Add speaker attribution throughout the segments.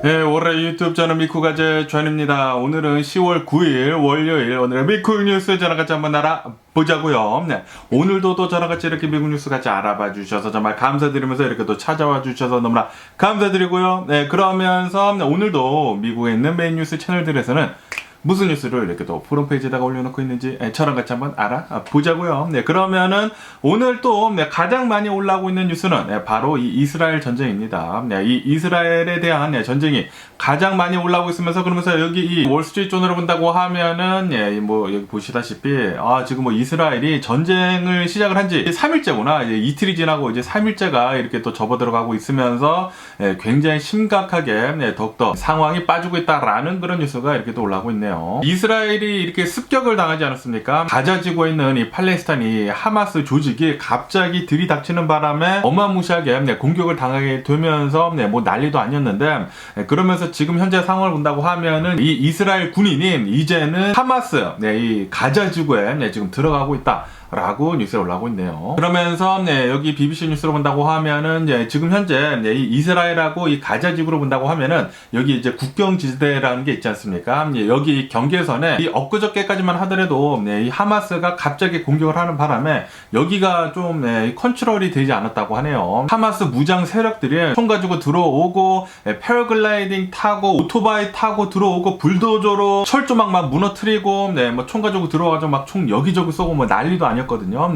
Speaker 1: 네, 올해 유튜브 저는 미쿠가제 전입니다. 오늘은 10월 9일 월요일 오늘의 미쿠 뉴스 저랑 같이 한번 알아보자고요. 네, 오늘도 또 저랑 같이 이렇게 미국 뉴스 같이 알아봐 주셔서 정말 감사드리면서 이렇게 또 찾아와 주셔서 너무나 감사드리고요. 네, 그러면서 오늘도 미국에 있는 메인 뉴스 채널들에서는 무슨 뉴스를 이렇게 또 프롬페이지에다가 올려놓고 있는지 저랑 같이 한번 알아보자고요. 네, 그러면은 오늘 또 가장 많이 올라오고 있는 뉴스는 바로 이 이스라엘 전쟁입니다. 네, 이 이스라엘에 대한 전쟁이 가장 많이 올라오고 있으면서 그러면서 여기 이 월스트리트존으로 본다고 하면은 뭐 여기 보시다시피 지금 뭐 이스라엘이 전쟁을 시작을 한 지 3일째구나. 이제 이틀이 지나고 이제 3일째가 이렇게 또 접어들어가고 있으면서 굉장히 심각하게 더욱더 상황이 빠지고 있다라는 그런 뉴스가 이렇게 또 올라오고 있네요. 이스라엘이 이렇게 습격을 당하지 않았습니까? 가자 지구에 있는 이 팔레스타인이 하마스 조직이 갑자기 들이닥치는 바람에 어마무시하게 공격을 당하게 되면서 뭐 난리도 아니었는데 그러면서 지금 현재 상황을 본다고 하면은 이 이스라엘 군인이 이제는 하마스 이 가자 지구에 지금 들어가고 있다. 라고 뉴스에 올라오고 있네요. 그러면서 여기 BBC 뉴스로 본다고 하면은 지금 현재 이 이스라엘하고 이 가자 지구로 본다고 하면은 여기 이제 국경지대라는 게 있지 않습니까? 여기 경계선에 이 엊그저께까지만 하더라도 이 하마스가 갑자기 공격을 하는 바람에 여기가 좀 컨트롤이 되지 않았다고 하네요. 하마스 무장 세력들이 총 가지고 들어오고 패러글라이딩 타고 오토바이 타고 들어오고 불도저로 철조망 막 무너뜨리고 뭐 총 가지고 들어와서 막 총 여기저기 쏘고 뭐 난리도 아니었거든요.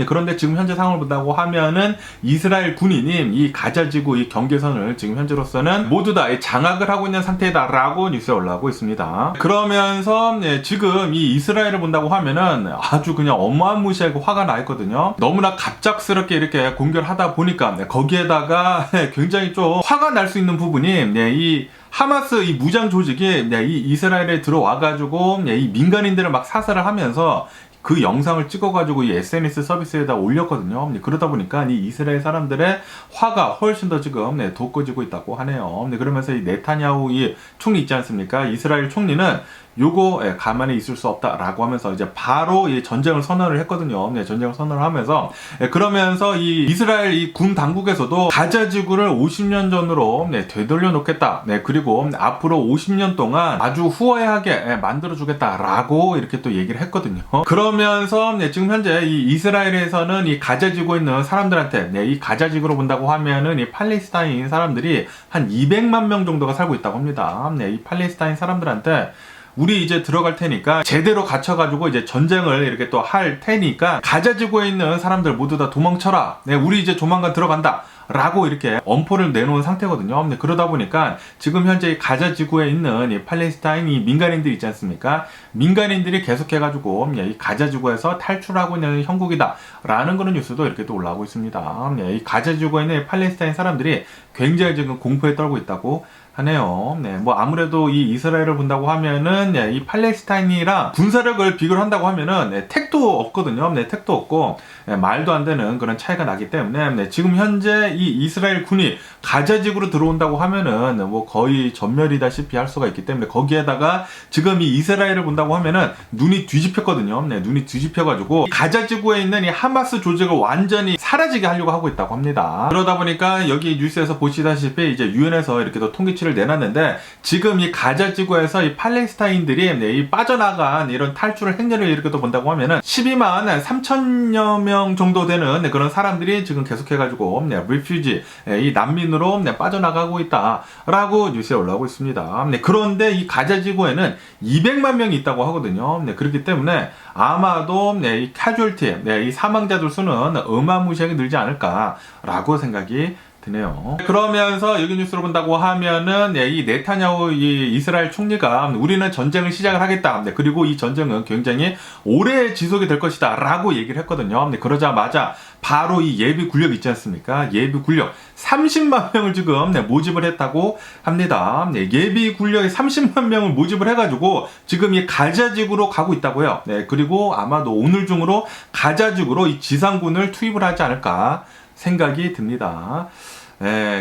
Speaker 1: 그런데 지금 현재 상황을 본다고 하면은 이스라엘 군인이 이 가자지구 이 경계선을 지금 현재로서는 모두 다 장악을 하고 있는 상태다라고 뉴스에 올라오고 있습니다. 그러면서 지금 이 이스라엘을 본다고 하면은 아주 그냥 어마무시하게 화가 나 있거든요. 너무나 갑작스럽게 이렇게 공격을 하다 보니까 거기에다가 굉장히 좀 화가 날 수 있는 부분이 이 하마스 이 무장 조직이 이 이스라엘에 들어와가지고 이 민간인들을 막 사살을 하면서 그 영상을 찍어가지고 이 SNS 서비스에다 올렸거든요. 그러다 보니까 이 이스라엘 사람들의 화가 훨씬 더 지금 돋궈지고 있다고 하네요. 그러면서 이 네타냐후 이 총리 있지 않습니까? 이스라엘 총리는 요거 가만히 있을 수 없다라고 하면서 이제 바로 이 전쟁을 선언을 했거든요. 전쟁을 선언을 하면서 그러면서 이 이스라엘 이 군 당국에서도 가자 지구를 50년 전으로 되돌려 놓겠다. 그리고 앞으로 50년 동안 아주 후회하게 만들어 주겠다라고 이렇게 또 얘기를 했거든요. 그러면서 지금 현재 이 이스라엘에서는 이 가자 지구에 있는 사람들한테 이 가자 지구로 본다고 하면은 이 팔레스타인 사람들이 한 200만 명 정도가 살고 있다고 합니다. 이 팔레스타인 사람들한테 우리 이제 들어갈 테니까 제대로 갇혀가지고 이제 전쟁을 이렇게 또 할 테니까 가자 지구에 있는 사람들 모두 다 도망쳐라. 우리 이제 조만간 들어간다. 라고 이렇게 엄포를 내놓은 상태거든요. 그러다 보니까 지금 현재 가자 지구에 있는 이 팔레스타인 이 민간인들 있지 않습니까? 민간인들이 계속해가지고 이 가자 지구에서 탈출하고 있는 형국이다. 라는 그런 뉴스도 이렇게 또 올라오고 있습니다. 이 가자 지구에 있는 팔레스타인 사람들이 굉장히 지금 공포에 떨고 있다고 하네요. 뭐 아무래도 이 이스라엘을 본다고 하면은 이 팔레스타인이랑 군사력을 비교를 한다고 하면은 택도 없거든요. 택도 없고 말도 안 되는 그런 차이가 나기 때문에 지금 현재 이 이스라엘 군이 가자 지구로 들어온다고 하면은 뭐 거의 전멸이다시피 할 수가 있기 때문에 거기에다가 지금 이 이스라엘을 본다고 하면은 눈이 뒤집혔거든요. 눈이 뒤집혀가지고 가자 지구에 있는 이 하마스 조직을 완전히 사라지게 하려고 하고 있다고 합니다. 그러다 보니까 여기 뉴스에서 보시다시피 이제 유엔에서 이렇게 또 통계치를 내놨는데 지금 이 가자 지구에서 이 팔레스타인들이 이 빠져나간 이런 탈출을 행렬을 이렇게 또 본다고 하면은 12만 3천여 명 정도 되는 그런 사람들이 지금 계속해가지고 리퓨지 이 난민으로 빠져나가고 있다라고 뉴스에 올라오고 있습니다. 그런데 이 가자 지구에는 200만 명이 있다고 하거든요. 그렇기 때문에 아마도 이 캐주얼티 이 사망자들 수는 어마무시하게 늘지 않을까라고 생각이 드네요. 그러면서 여기 뉴스로 본다고 하면은 이 네타냐후 이 이스라엘 총리가 우리는 전쟁을 시작을 하겠다. 그리고 이 전쟁은 굉장히 오래 지속이 될 것이다 라고 얘기를 했거든요. 그러자마자 바로 이 예비 군력 있지 않습니까? 예비 군력 30만 명을 지금 모집을 했다고 합니다. 예비 군력의 30만 명을 모집을 해가지고 지금 이 가자지구로 가고 있다고요. 그리고 아마도 오늘 중으로 가자지구로 이 지상군을 투입을 하지 않을까 생각이 듭니다.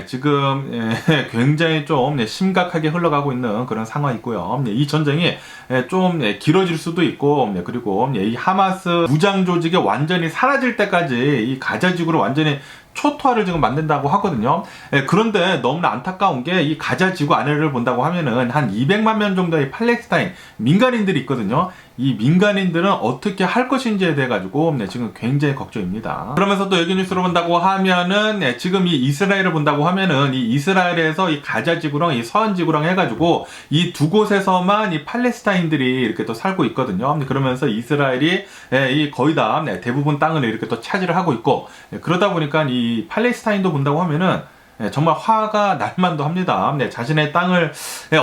Speaker 1: 지금 굉장히 좀 심각하게 흘러가고 있는 그런 상황이 있고요. 이 전쟁이 좀 길어질 수도 있고, 그리고 이 하마스 무장 조직이 완전히 사라질 때까지 이 가자 지구를 완전히 초토화를 지금 만든다고 하거든요. 그런데 너무나 안타까운 게 이 가자 지구 안에를 본다고 하면은 한 200만 명 정도의 팔레스타인 민간인들이 있거든요. 이 민간인들은 어떻게 할 것인지에 대해 가지고 지금 굉장히 걱정입니다. 그러면서 또 여기 뉴스를 본다고 하면은 지금 이 이스라엘을 본다고 하면은 이 이스라엘에서 이 가자 지구랑 이 서안 지구랑 해가지고 이 두 곳에서만 이 팔레스타인들이 이렇게 또 살고 있거든요. 그러면서 이스라엘이 이 거의 다 대부분 땅을 이렇게 또 차지를 하고 있고, 그러다 보니까 이 팔레스타인도 본다고 하면은 정말 화가 날 만도 합니다. 자신의 땅을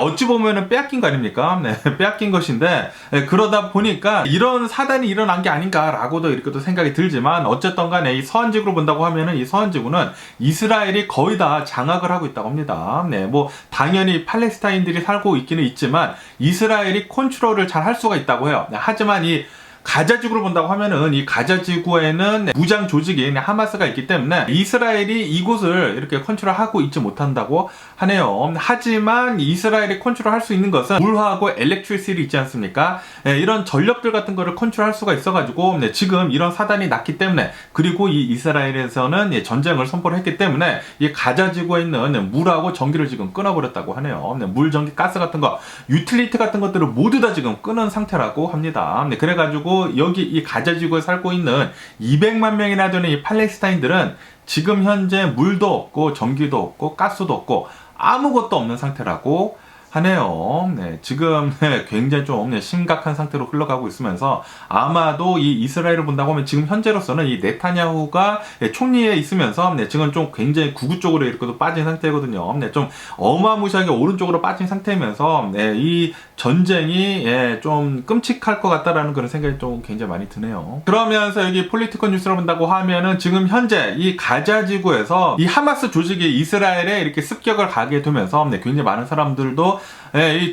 Speaker 1: 어찌 보면은 빼앗긴 거 아닙니까? 빼앗긴 것인데, 그러다 보니까 이런 사단이 일어난 게 아닌가라고도 이렇게 또 생각이 들지만, 어쨌든 간에 이 서안지구로 본다고 하면은 이 서안지구는 이스라엘이 거의 다 장악을 하고 있다고 합니다. 뭐 당연히 팔레스타인들이 살고 있기는 있지만 이스라엘이 컨트롤을 잘 할 수가 있다고 해요. 하지만 이 가자지구를 본다고 하면은 이 가자지구에는 무장 조직인 하마스가 있기 때문에 이스라엘이 이곳을 이렇게 컨트롤하고 있지 못한다고 하네요. 하지만 이스라엘이 컨트롤할 수 있는 것은 물하고 엘렉트리시티 있지 않습니까? 이런 전력들 같은 거를 컨트롤할 수가 있어가지고 지금 이런 사단이 났기 때문에, 그리고 이 이스라엘에서는 전쟁을 선포를 했기 때문에 이 가자지구에 있는 물하고 전기를 지금 끊어버렸다고 하네요. 물, 전기, 가스 같은 거, 유틸리티 같은 것들을 모두 다 지금 끊은 상태라고 합니다. 그래가지고 여기 이 가자지구에 살고 있는 200만 명이나 되는 이 팔레스타인들은 지금 현재 물도 없고 전기도 없고 가스도 없고 아무것도 없는 상태라고 하네요. 지금 굉장히 좀 심각한 상태로 흘러가고 있으면서 아마도 이 이스라엘을 본다고 하면 지금 현재로서는 이 네타냐후가 총리에 있으면서 지금 좀 굉장히 구구 쪽으로 이렇게 빠진 상태거든요. 좀 어마무시하게 오른쪽으로 빠진 상태이면서 이 전쟁이 좀 끔찍할 것 같다라는 그런 생각이 좀 굉장히 많이 드네요. 그러면서 여기 폴리티컬 뉴스를 본다고 하면은 지금 현재 이 가자 지구에서 이 하마스 조직이 이스라엘에 이렇게 습격을 가게 되면서 굉장히 많은 사람들도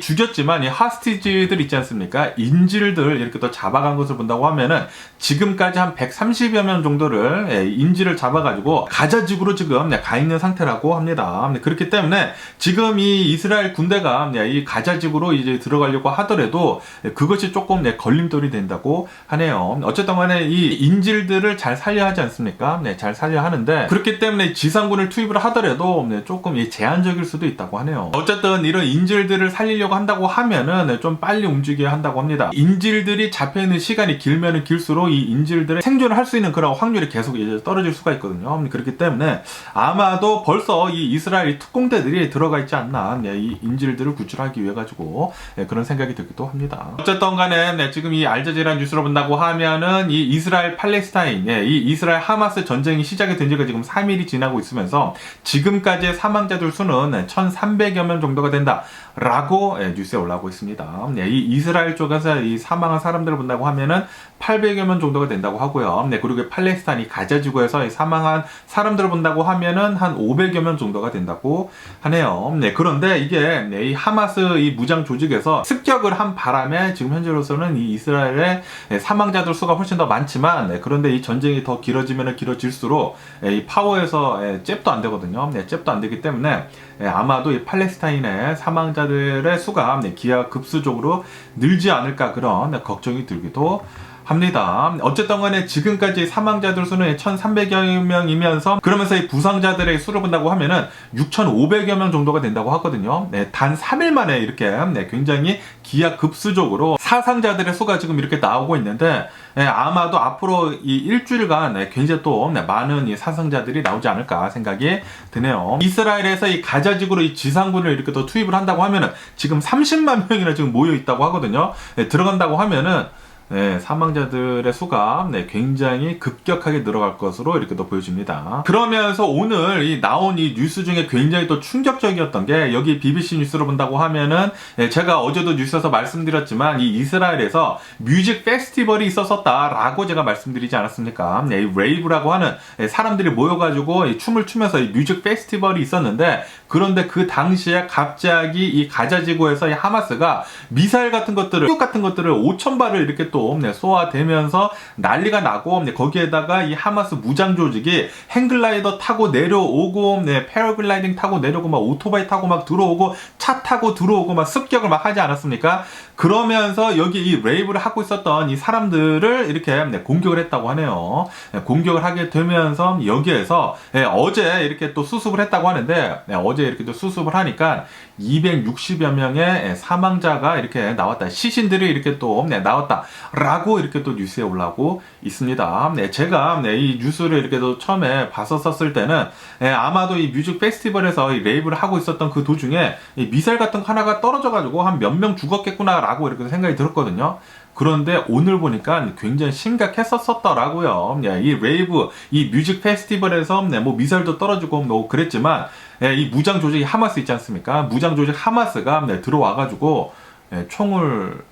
Speaker 1: 죽였지만 이 하스티지들 있지 않습니까? 인질들 이렇게 또 잡아간 것을 본다고 하면은 지금까지 한 130여 명 정도를 인질을 잡아가지고 가자지구로 지금 가 있는 상태라고 합니다. 그렇기 때문에 지금 이 이스라엘 군대가 이 가자지구로 이제 들어가려고 하더라도 그것이 조금 걸림돌이 된다고 하네요. 어쨌든 간에 이 인질들을 잘 살려야 하지 않습니까? 잘 살려야 하는데, 그렇기 때문에 지상군을 투입을 하더라도 조금 제한적일 수도 있다고 하네요. 어쨌든 이런 인질들을 살리려고 한다고 하면은 좀 빨리 움직여야 한다고 합니다. 인질들이 잡혀있는 시간이 길면은 길수록 이 인질들의 생존을 할 수 있는 그런 확률이 계속 이제 떨어질 수가 있거든요. 그렇기 때문에 아마도 벌써 이 이스라엘 특공대들이 들어가 있지 않나, 이 인질들을 구출하기 위해 가지고 그런 생각이 들기도 합니다. 어쨌든 간에 지금 이 알자지라 뉴스를 본다고 하면은 이 이스라엘 팔레스타인, 이 이스라엘 하마스 전쟁이 시작이 된 지가 지금 3일이 지나고 있으면서 지금까지의 사망자들 수는 1,300여 명 정도가 된다 라고 뉴스에 올라오고 있습니다. 이 이스라엘 쪽에서 이 사망한 사람들을 본다고 하면은 800여 명 정도가 된다고 하고요. 그리고 팔레스타인 가자지구에서 사망한 사람들을 본다고 하면은 한 500여 명 정도가 된다고 하네요. 그런데 이게 이 하마스 이 무장 조직에서 습격을 한 바람에 지금 현재로서는 이 이스라엘의 사망자들 수가 훨씬 더 많지만, 그런데 이 전쟁이 더 길어지면 길어질수록 이 파워에서 잽도 안 되거든요. 잽도 안 되기 때문에 아마도 이 팔레스타인의 사망자들의 수가 기하급수적으로 늘지 않을까 그런 걱정이 들기도 합니다. 어쨌든 간에 지금까지 사망자들 수는 1,300여 명이면서, 그러면서 이 부상자들의 수를 본다고 하면은 6,500여 명 정도가 된다고 하거든요. 단 3일 만에 이렇게 굉장히 기하급수적으로 사상자들의 수가 지금 이렇게 나오고 있는데, 아마도 앞으로 이 일주일간 굉장히 또 많은 이 사상자들이 나오지 않을까 생각이 드네요. 이스라엘에서 이 가자지구로 이 지상군을 이렇게 또 투입을 한다고 하면은 지금 30만 명이나 지금 모여 있다고 하거든요. 들어간다고 하면은 사망자들의 수가 굉장히 급격하게 늘어갈 것으로 이렇게 또 보여집니다. 그러면서 오늘 나온 이 뉴스 중에 굉장히 또 충격적이었던 게, 여기 BBC 뉴스를 본다고 하면은 제가 어제도 뉴스에서 말씀드렸지만 이 이스라엘에서 뮤직 페스티벌이 있었다라고 제가 말씀드리지 않았습니까? 이 레이브라고 하는 사람들이 모여가지고 춤을 추면서 이 뮤직 페스티벌이 있었는데, 그런데 그 당시에 갑자기 이 가자지구에서 이 하마스가 미사일 같은 것들을 5,000발을 이렇게 또 또 쏘아대면서 난리가 나고 거기에다가 이 하마스 무장 조직이 행글라이더 타고 내려오고 패러글라이딩 타고 내려오고 막 오토바이 타고 막 들어오고 차 타고 들어오고 막 습격을 막 하지 않았습니까? 그러면서 여기 이 레이브를 하고 있었던 이 사람들을 이렇게 공격을 했다고 하네요. 공격을 하게 되면서 여기에서 어제 이렇게 또 수습을 했다고 하는데 어제 이렇게 또 수습을 하니까 260여 명의 사망자가 이렇게 나왔다. 시신들이 이렇게 또 나왔다라고 이렇게 또 뉴스에 올라오고 있습니다. 제가 이 뉴스를 이렇게 또 처음에 봤었을 때는 아마도 이 뮤직 페스티벌에서 이 레이브를 하고 있었던 그 도중에 이 미사일 같은 거 하나가 떨어져가지고 한 몇 명 죽었겠구나라고 이렇게 생각이 들었거든요. 그런데 오늘 보니까 굉장히 심각했었더라고요. 이 레이브, 이 뮤직 페스티벌에서 뭐 미사일도 떨어지고 뭐 그랬지만 이 무장 조직이 하마스 있지 않습니까? 무장 조직 하마스가 들어와가지고 총을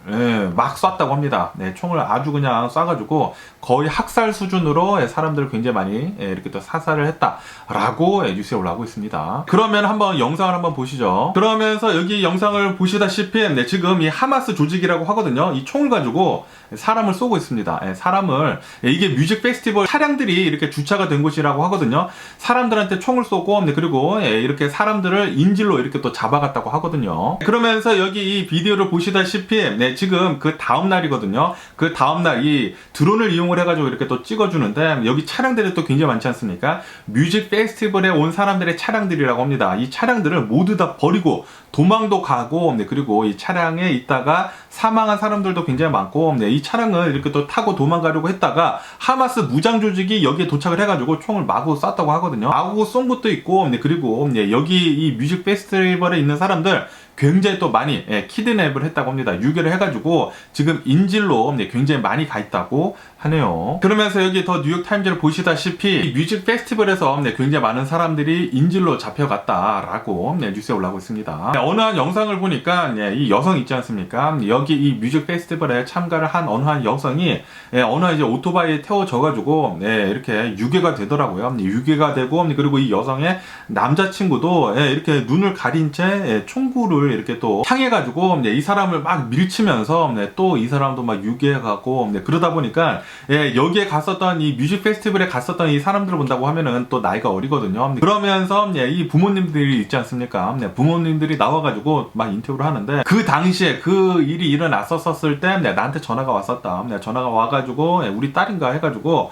Speaker 1: 막 쐈다고 합니다. 총을 아주 그냥 쏴가지고 거의 학살 수준으로 사람들을 굉장히 많이 이렇게 또 사살을 했다라고 뉴스에 올라오고 있습니다. 그러면 한번 영상을 한번 보시죠. 그러면서 여기 영상을 보시다시피 지금 이 하마스 조직이라고 하거든요. 이 총을 가지고 사람을 쏘고 있습니다. 사람을 이게 뮤직 페스티벌 차량들이 이렇게 주차가 된 곳이라고 하거든요. 사람들한테 총을 쏘고 그리고 이렇게 사람들을 인질로 이렇게 또 잡아갔다고 하거든요. 그러면서 여기 이 비디오를 보시다시피 지금 그 다음 날이거든요. 그 다음 날 이 드론을 이용을 해가지고 이렇게 또 찍어주는데 여기 차량들이 또 굉장히 많지 않습니까? 뮤직 페스티벌에 온 사람들의 차량들이라고 합니다. 이 차량들을 모두 다 버리고 도망도 가고 그리고 이 차량에 있다가 사망한 사람들도 굉장히 많고 이 차량을 이렇게 또 타고 도망가려고 했다가 하마스 무장 조직이 여기에 도착을 해가지고 총을 마구 쐈다고 하거든요. 마구 쏜 것도 있고 그리고 여기 이 뮤직 페스티벌에 있는 사람들 굉장히 또 많이 키드냅을 했다고 합니다. 유괴를 해가지고 지금 인질로 굉장히 많이 가 있다고 하네요. 그러면서 여기 더 뉴욕타임즈를 보시다시피 뮤직 페스티벌에서 굉장히 많은 사람들이 인질로 잡혀갔다라고 뉴스에 올라오고 있습니다. 어느 한 영상을 보니까 이 여성 있지 않습니까? 여기 이 뮤직 페스티벌에 참가를 한 어느 한 여성이 어느 한 이제 오토바이에 태워져가지고 이렇게 유괴가 되더라고요. 유괴가 되고 그리고 이 여성의 남자친구도 이렇게 눈을 가린 채 총구를 이렇게 또 향해가지고 이 사람을 막 밀치면서 또 이 사람도 막 유괴해가고 그러다 보니까 여기에 갔었던 이 뮤직 페스티벌에 갔었던 이 사람들을 본다고 하면은 또 나이가 어리거든요. 그러면서 이 부모님들이 있지 않습니까? 부모님들이 나와가지고 막 인터뷰를 하는데 그 당시에 그 일이 일어났었을 때 나한테 전화가 왔었다. 전화가 와가지고 우리 딸인가 해가지고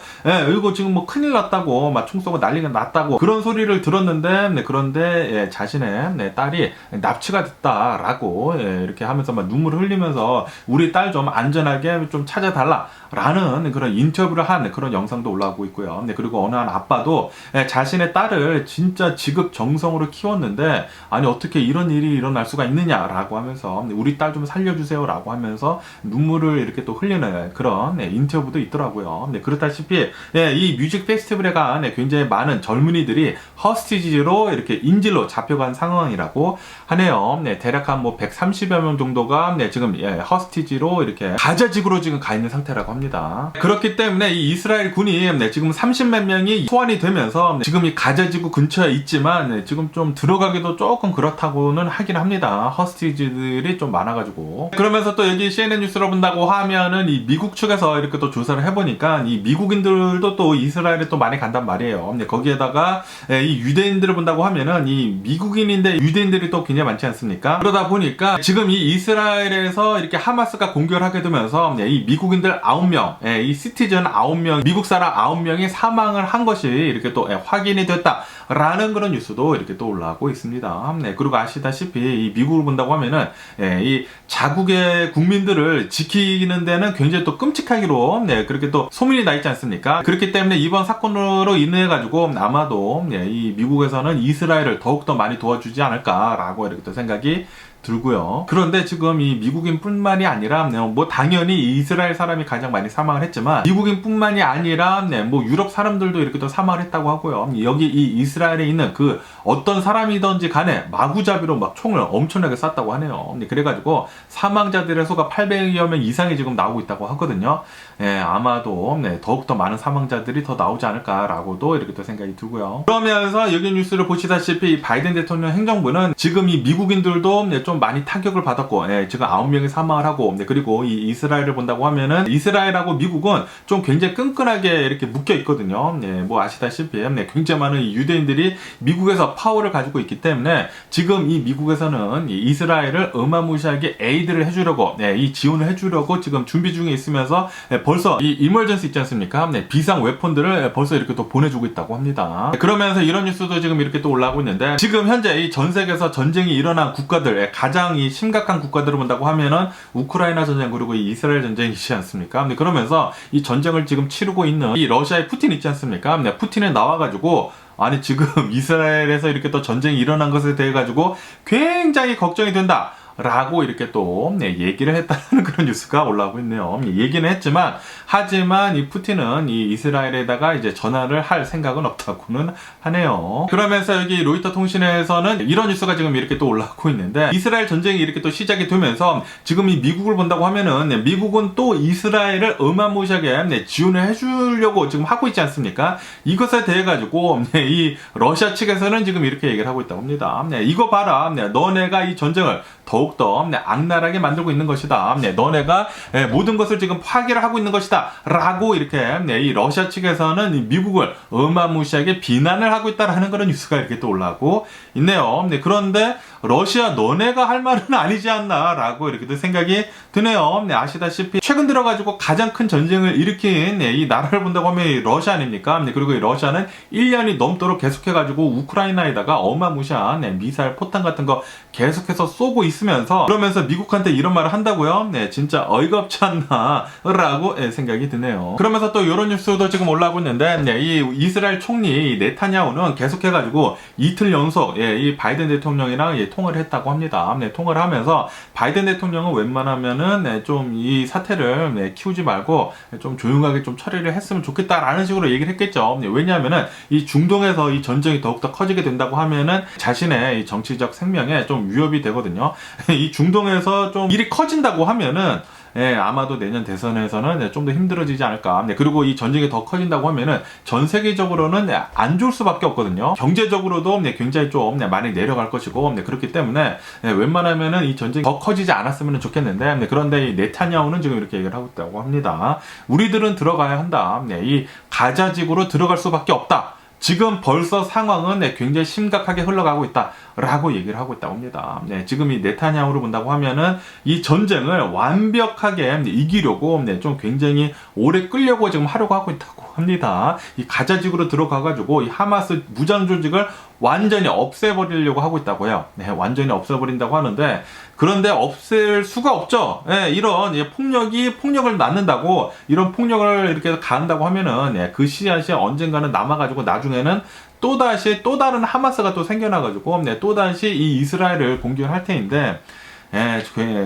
Speaker 1: 이거 지금 뭐 큰일 났다고 막 총 쏘고 난리가 났다고 그런 소리를 들었는데 그런데 자신의 딸이 납치가 됐다라고 이렇게 하면서 막 눈물을 흘리면서 우리 딸 좀 안전하게 좀 찾아달라라는 그런 인터뷰를 한 그런 영상도 올라오고 있고요. 그리고 어느 한 아빠도 자신의 딸을 진짜 지극정성으로 키웠는데 아니 어떻게 이런 일이 일어날 수가 있느냐라고 하면서 우리 딸 좀 살려주세요라고 하면서 눈물을 이렇게 또 흘리는 그런 인터뷰도 있더라고요. 그렇다시피 이 뮤직 페스티벌에 간 굉장히 많은 젊은이들이 허스티지로 이렇게 인질로 잡혀간 상황이라고 하네요. 대략 한 뭐 130여 명 정도가 지금 허스티지로 이렇게 가자지구로 지금 가 있는 상태라고 합니다. 그렇기 때문에 이 이스라엘 군이 지금 30몇 명이 소환이 되면서 지금 이 가자지구 근처에 있지만 지금 좀 들어가기도 조금 그렇다고는 하긴 합니다. 허스티지들이 좀 많아가지고. 그러면서 또 여기 CNN 뉴스를 본다고 하면은 이 미국 측에서 이렇게 또 조사를 해보니까 이 미국인들도 또 이스라엘에 또 많이 간단 말이에요. 거기에다가 이 유대인들을 본다고 하면은 이 미국인인데 유대인들이 또 굉장히 많지 않습니까? 그러다 보니까 지금 이 이스라엘에서 이렇게 하마스가 공격을 하게 되면서 이 미국인들 9명, 이 시티즌 9명, 미국 사람 9명이 사망을 한 것이 이렇게 또 확인이 됐다라는 그런 뉴스도 이렇게 또 올라오고 있습니다. 그리고 아시다시피 이 미국을 본다고 하면은 이 자국의 국민들을 지키는 데는 굉장히 또 끔찍하기로 그렇게 또 소문이 나 있지 않습니까? 그렇기 때문에 이번 사건으로 인해 가지고 아마도 이 미국에서는 이스라엘을 더욱더 많이 도와주지 않을까라고 이렇게 또 생각이 들고요. 그런데 지금 이 미국인뿐만이 아니라 뭐 당연히 이스라엘 사람이 가장 많이 사망을 했지만 미국인뿐만이 아니라 뭐 유럽 사람들도 이렇게 또 사망을 했다고 하고요. 여기 이 이스라엘에 있는 그 어떤 사람이든지 간에 마구잡이로 막 총을 엄청나게 쐈다고 하네요. 그래가지고 사망자들의 수가 800여 명 이상이 지금 나오고 있다고 하거든요. 아마도 더욱더 많은 사망자들이 더 나오지 않을까라고도 이렇게 또 생각이 들고요. 그러면서 여기 뉴스를 보시다시피 바이든 대통령 행정부는 지금 이 미국인들도 좀 좀 많이 타격을 받았고, 지금 9명이 사망을 하고, 그리고 이 이스라엘을 본다고 하면은 이스라엘하고 미국은 좀 굉장히 끈끈하게 이렇게 묶여 있거든요. 뭐 아시다시피 굉장히 많은 이 유대인들이 미국에서 파워를 가지고 있기 때문에 지금 이 미국에서는 이 이스라엘을 어마무시하게 에이드를 해주려고, 이 지원을 해주려고 지금 준비 중에 있으면서 벌써 이 이멀전스 있지 않습니까? 비상 웨폰들을 벌써 이렇게 또 보내주고 있다고 합니다. 그러면서 이런 뉴스도 지금 이렇게 또 올라오고 있는데, 지금 현재 이 전 세계에서 전쟁이 일어난 국가들, 가장 이 심각한 국가들을 본다고 하면은 우크라이나 전쟁 그리고 이 이스라엘 전쟁이지 않습니까? 그러면서 이 전쟁을 지금 치르고 있는 이 러시아의 푸틴 있지 않습니까? 푸틴이 나와가지고 아니 지금 이스라엘에서 이렇게 또 전쟁이 일어난 것에 대해 가지고 굉장히 걱정이 된다 라고 이렇게 또 얘기를 했다는 그런 뉴스가 올라오고 있네요. 얘기는 했지만, 하지만 이 푸틴은 이 이스라엘에다가 이제 전화를 할 생각은 없다고는 하네요. 그러면서 여기 로이터 통신에서는 이런 뉴스가 지금 이렇게 또 올라오고 있는데, 이스라엘 전쟁이 이렇게 또 시작이 되면서 지금 이 미국을 본다고 하면은 미국은 또 이스라엘을 어마무시하게 지원을 해주려고 지금 하고 있지 않습니까? 이것에 대해 가지고 이 러시아 측에서는 지금 이렇게 얘기를 하고 있다고 합니다. 이거 봐라, 너네가 이 전쟁을 더욱더 악랄하게 만들고 있는 것이다. 너네가 모든 것을 지금 파괴를 하고 있는 것이다. 라고 이렇게 이 러시아 측에서는 미국을 어마무시하게 비난을 하고 있다라는 그런 뉴스가 이렇게 또 올라오고 있네요. 그런데 러시아 너네가 할 말은 아니지 않나 라고 이렇게 또 생각이 드네요. 아시다시피 최근 들어가지고 가장 큰 전쟁을 일으킨 이 나라를 본다고 하면 이 러시아 아닙니까? 그리고 이 러시아는 1년이 넘도록 계속해가지고 우크라이나에다가 어마무시한 미사일 포탄 같은 거 계속해서 쏘고 있으면서, 그러면서 미국한테 이런 말을 한다고요? 진짜 어이가 없지 않나 라고 생각이 드네요. 그러면서 또 이런 뉴스도 지금 올라오고 있는데, 이 이스라엘 총리 네타냐후는 계속해가지고 이틀 연속 이 바이든 대통령이랑 통화를 했다고 합니다. 통화를 하면서 바이든 대통령은 웬만하면은 좀 이 사태를 키우지 말고 좀 조용하게 좀 처리를 했으면 좋겠다라는 식으로 얘기를 했겠죠. 왜냐하면은 이 중동에서 이 전쟁이 더욱더 커지게 된다고 하면은 자신의 이 정치적 생명에 좀 위협이 되거든요. 이 중동에서 좀 일이 커진다고 하면은 아마도 내년 대선에서는 좀 더 힘들어지지 않을까. 그리고 이 전쟁이 더 커진다고 하면은 전 세계적으로는 안 좋을 수밖에 없거든요. 경제적으로도 굉장히 좀 많이 내려갈 것이고, 그렇기 때문에 웬만하면은 이 전쟁이 더 커지지 않았으면 좋겠는데, 그런데 이 네타냐후는 지금 이렇게 얘기를 하고 있다고 합니다. 우리들은 들어가야 한다. 이 가자지구로 들어갈 수밖에 없다. 지금 벌써 상황은 굉장히 심각하게 흘러가고 있다라고 얘기를 하고 있다고 합니다. 지금 이 네타냐후를 본다고 하면은 이 전쟁을 완벽하게 이기려고 좀 굉장히 오래 끌려고 지금 하려고 하고 있다고 합니다. 이 가자지구로 들어가가지고 이 하마스 무장 조직을 완전히 없애버리려고 하고 있다고요. 완전히 없애버린다고 하는데, 그런데 없앨 수가 없죠. 이런 폭력을 낳는다고, 이런 폭력을 이렇게 가한다고 하면은 그 씨앗이 언젠가는 남아가지고 나중에는 또다시 또 다른 하마스가 또 생겨나가지고 또다시 이 이스라엘을 공격할 테인데,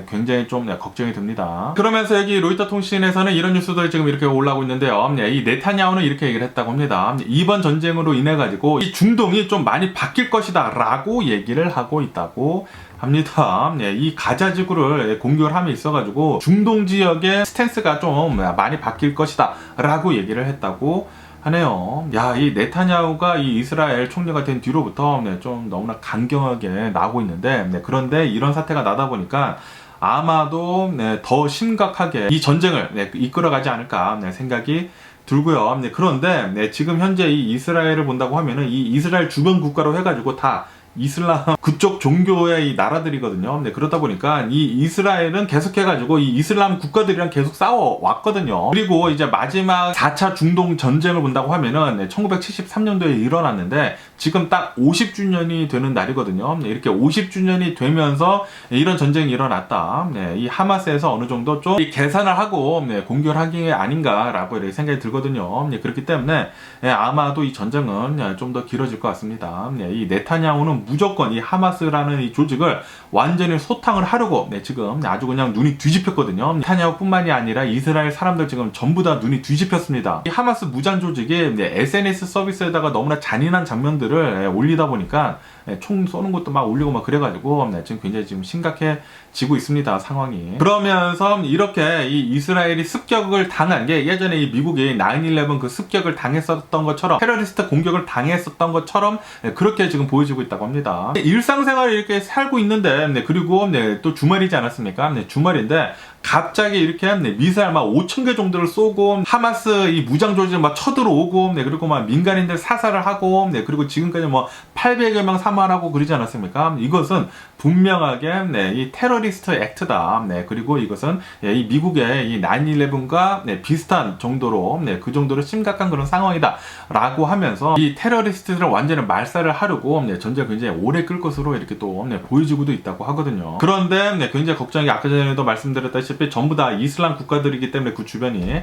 Speaker 1: 굉장히 좀 걱정이 듭니다. 그러면서 여기 로이터 통신에서는 이런 뉴스도 지금 이렇게 올라오고 있는데요. 이 네타냐후는 이렇게 얘기를 했다고 합니다. 이번 전쟁으로 인해 가지고 이 중동이 좀 많이 바뀔 것이다 라고 얘기를 하고 있다고 합니다. 이 가자지구를 공격을 함에 있어가지고 중동 지역의 스탠스가 좀 많이 바뀔 것이다 라고 얘기를 했다고 하네요. 이 네타냐후가 이 이스라엘 총리가 된 뒤로부터 좀 너무나 강경하게 나오고 있는데, 그런데 이런 사태가 나다 보니까 아마도 더 심각하게 이 전쟁을 이끌어가지 않을까 생각이 들고요. 그런데 지금 현재 이 이스라엘을 본다고 하면은 이 이스라엘 주변 국가로 해가지고 다 이슬람 그쪽 종교의 이 나라들이거든요. 그러다 보니까 이 이스라엘은 계속해가지고 이 이슬람 국가들이랑 계속 싸워왔거든요. 그리고 이제 마지막 4차 중동 전쟁을 본다고 하면은 1973년도에 일어났는데 지금 딱 50주년이 되는 날이거든요. 이렇게 50주년이 되면서 이런 전쟁이 일어났다. 이 하마스에서 어느 정도 좀 계산을 하고 공격을 하는 게 아닌가라고 이렇게 생각이 들거든요. 그렇기 때문에 아마도 이 전쟁은 좀 더 길어질 것 같습니다. 이 네타냐후는 무조건 이 하마스라는 이 조직을 완전히 소탕을 하려고 지금 아주 그냥 눈이 뒤집혔거든요. 네타냐후뿐만이 아니라 이스라엘 사람들 지금 전부 다 눈이 뒤집혔습니다. 이 하마스 무장 조직이 SNS 서비스에다가 너무나 잔인한 장면들을 올리다 보니까 총 쏘는 것도 막 올리고 막 그래가지고 지금 굉장히 지금 심각해지고 있습니다, 상황이. 그러면서 이렇게 이 이스라엘이 습격을 당한 게 예전에 이 미국이 9/11 그 습격을 당했었던 것처럼, 테러리스트 공격을 당했었던 것처럼 그렇게 지금 보여지고 있다고 합니다. 합니다. 일상생활을 이렇게 살고 있는데, 그리고 또 주말이지 않았습니까? 주말인데 갑자기 이렇게 미사일 막 5,000개 정도를 쏘고 하마스 이 무장 조직 막 쳐들어오고 그리고 막 민간인들 사살을 하고 그리고 지금까지 뭐 800여 명 사망하고 그러지 않았습니까? 이것은 분명하게 이 테러리스트 액트다. 그리고 이것은 이 미국의 이 9/11과 비슷한 정도로 그 정도로 심각한 그런 상황이다 라고 하면서 이 테러리스트들을 완전히 말살을 하려고 전쟁을 굉장히 오래 끌 것으로 이렇게 또 보여지고도 있다고 하거든요. 그런데 굉장히 걱정이 아까 전에도 말씀드렸다시피 전부 다 이슬람 국가들이기 때문에 그 주변이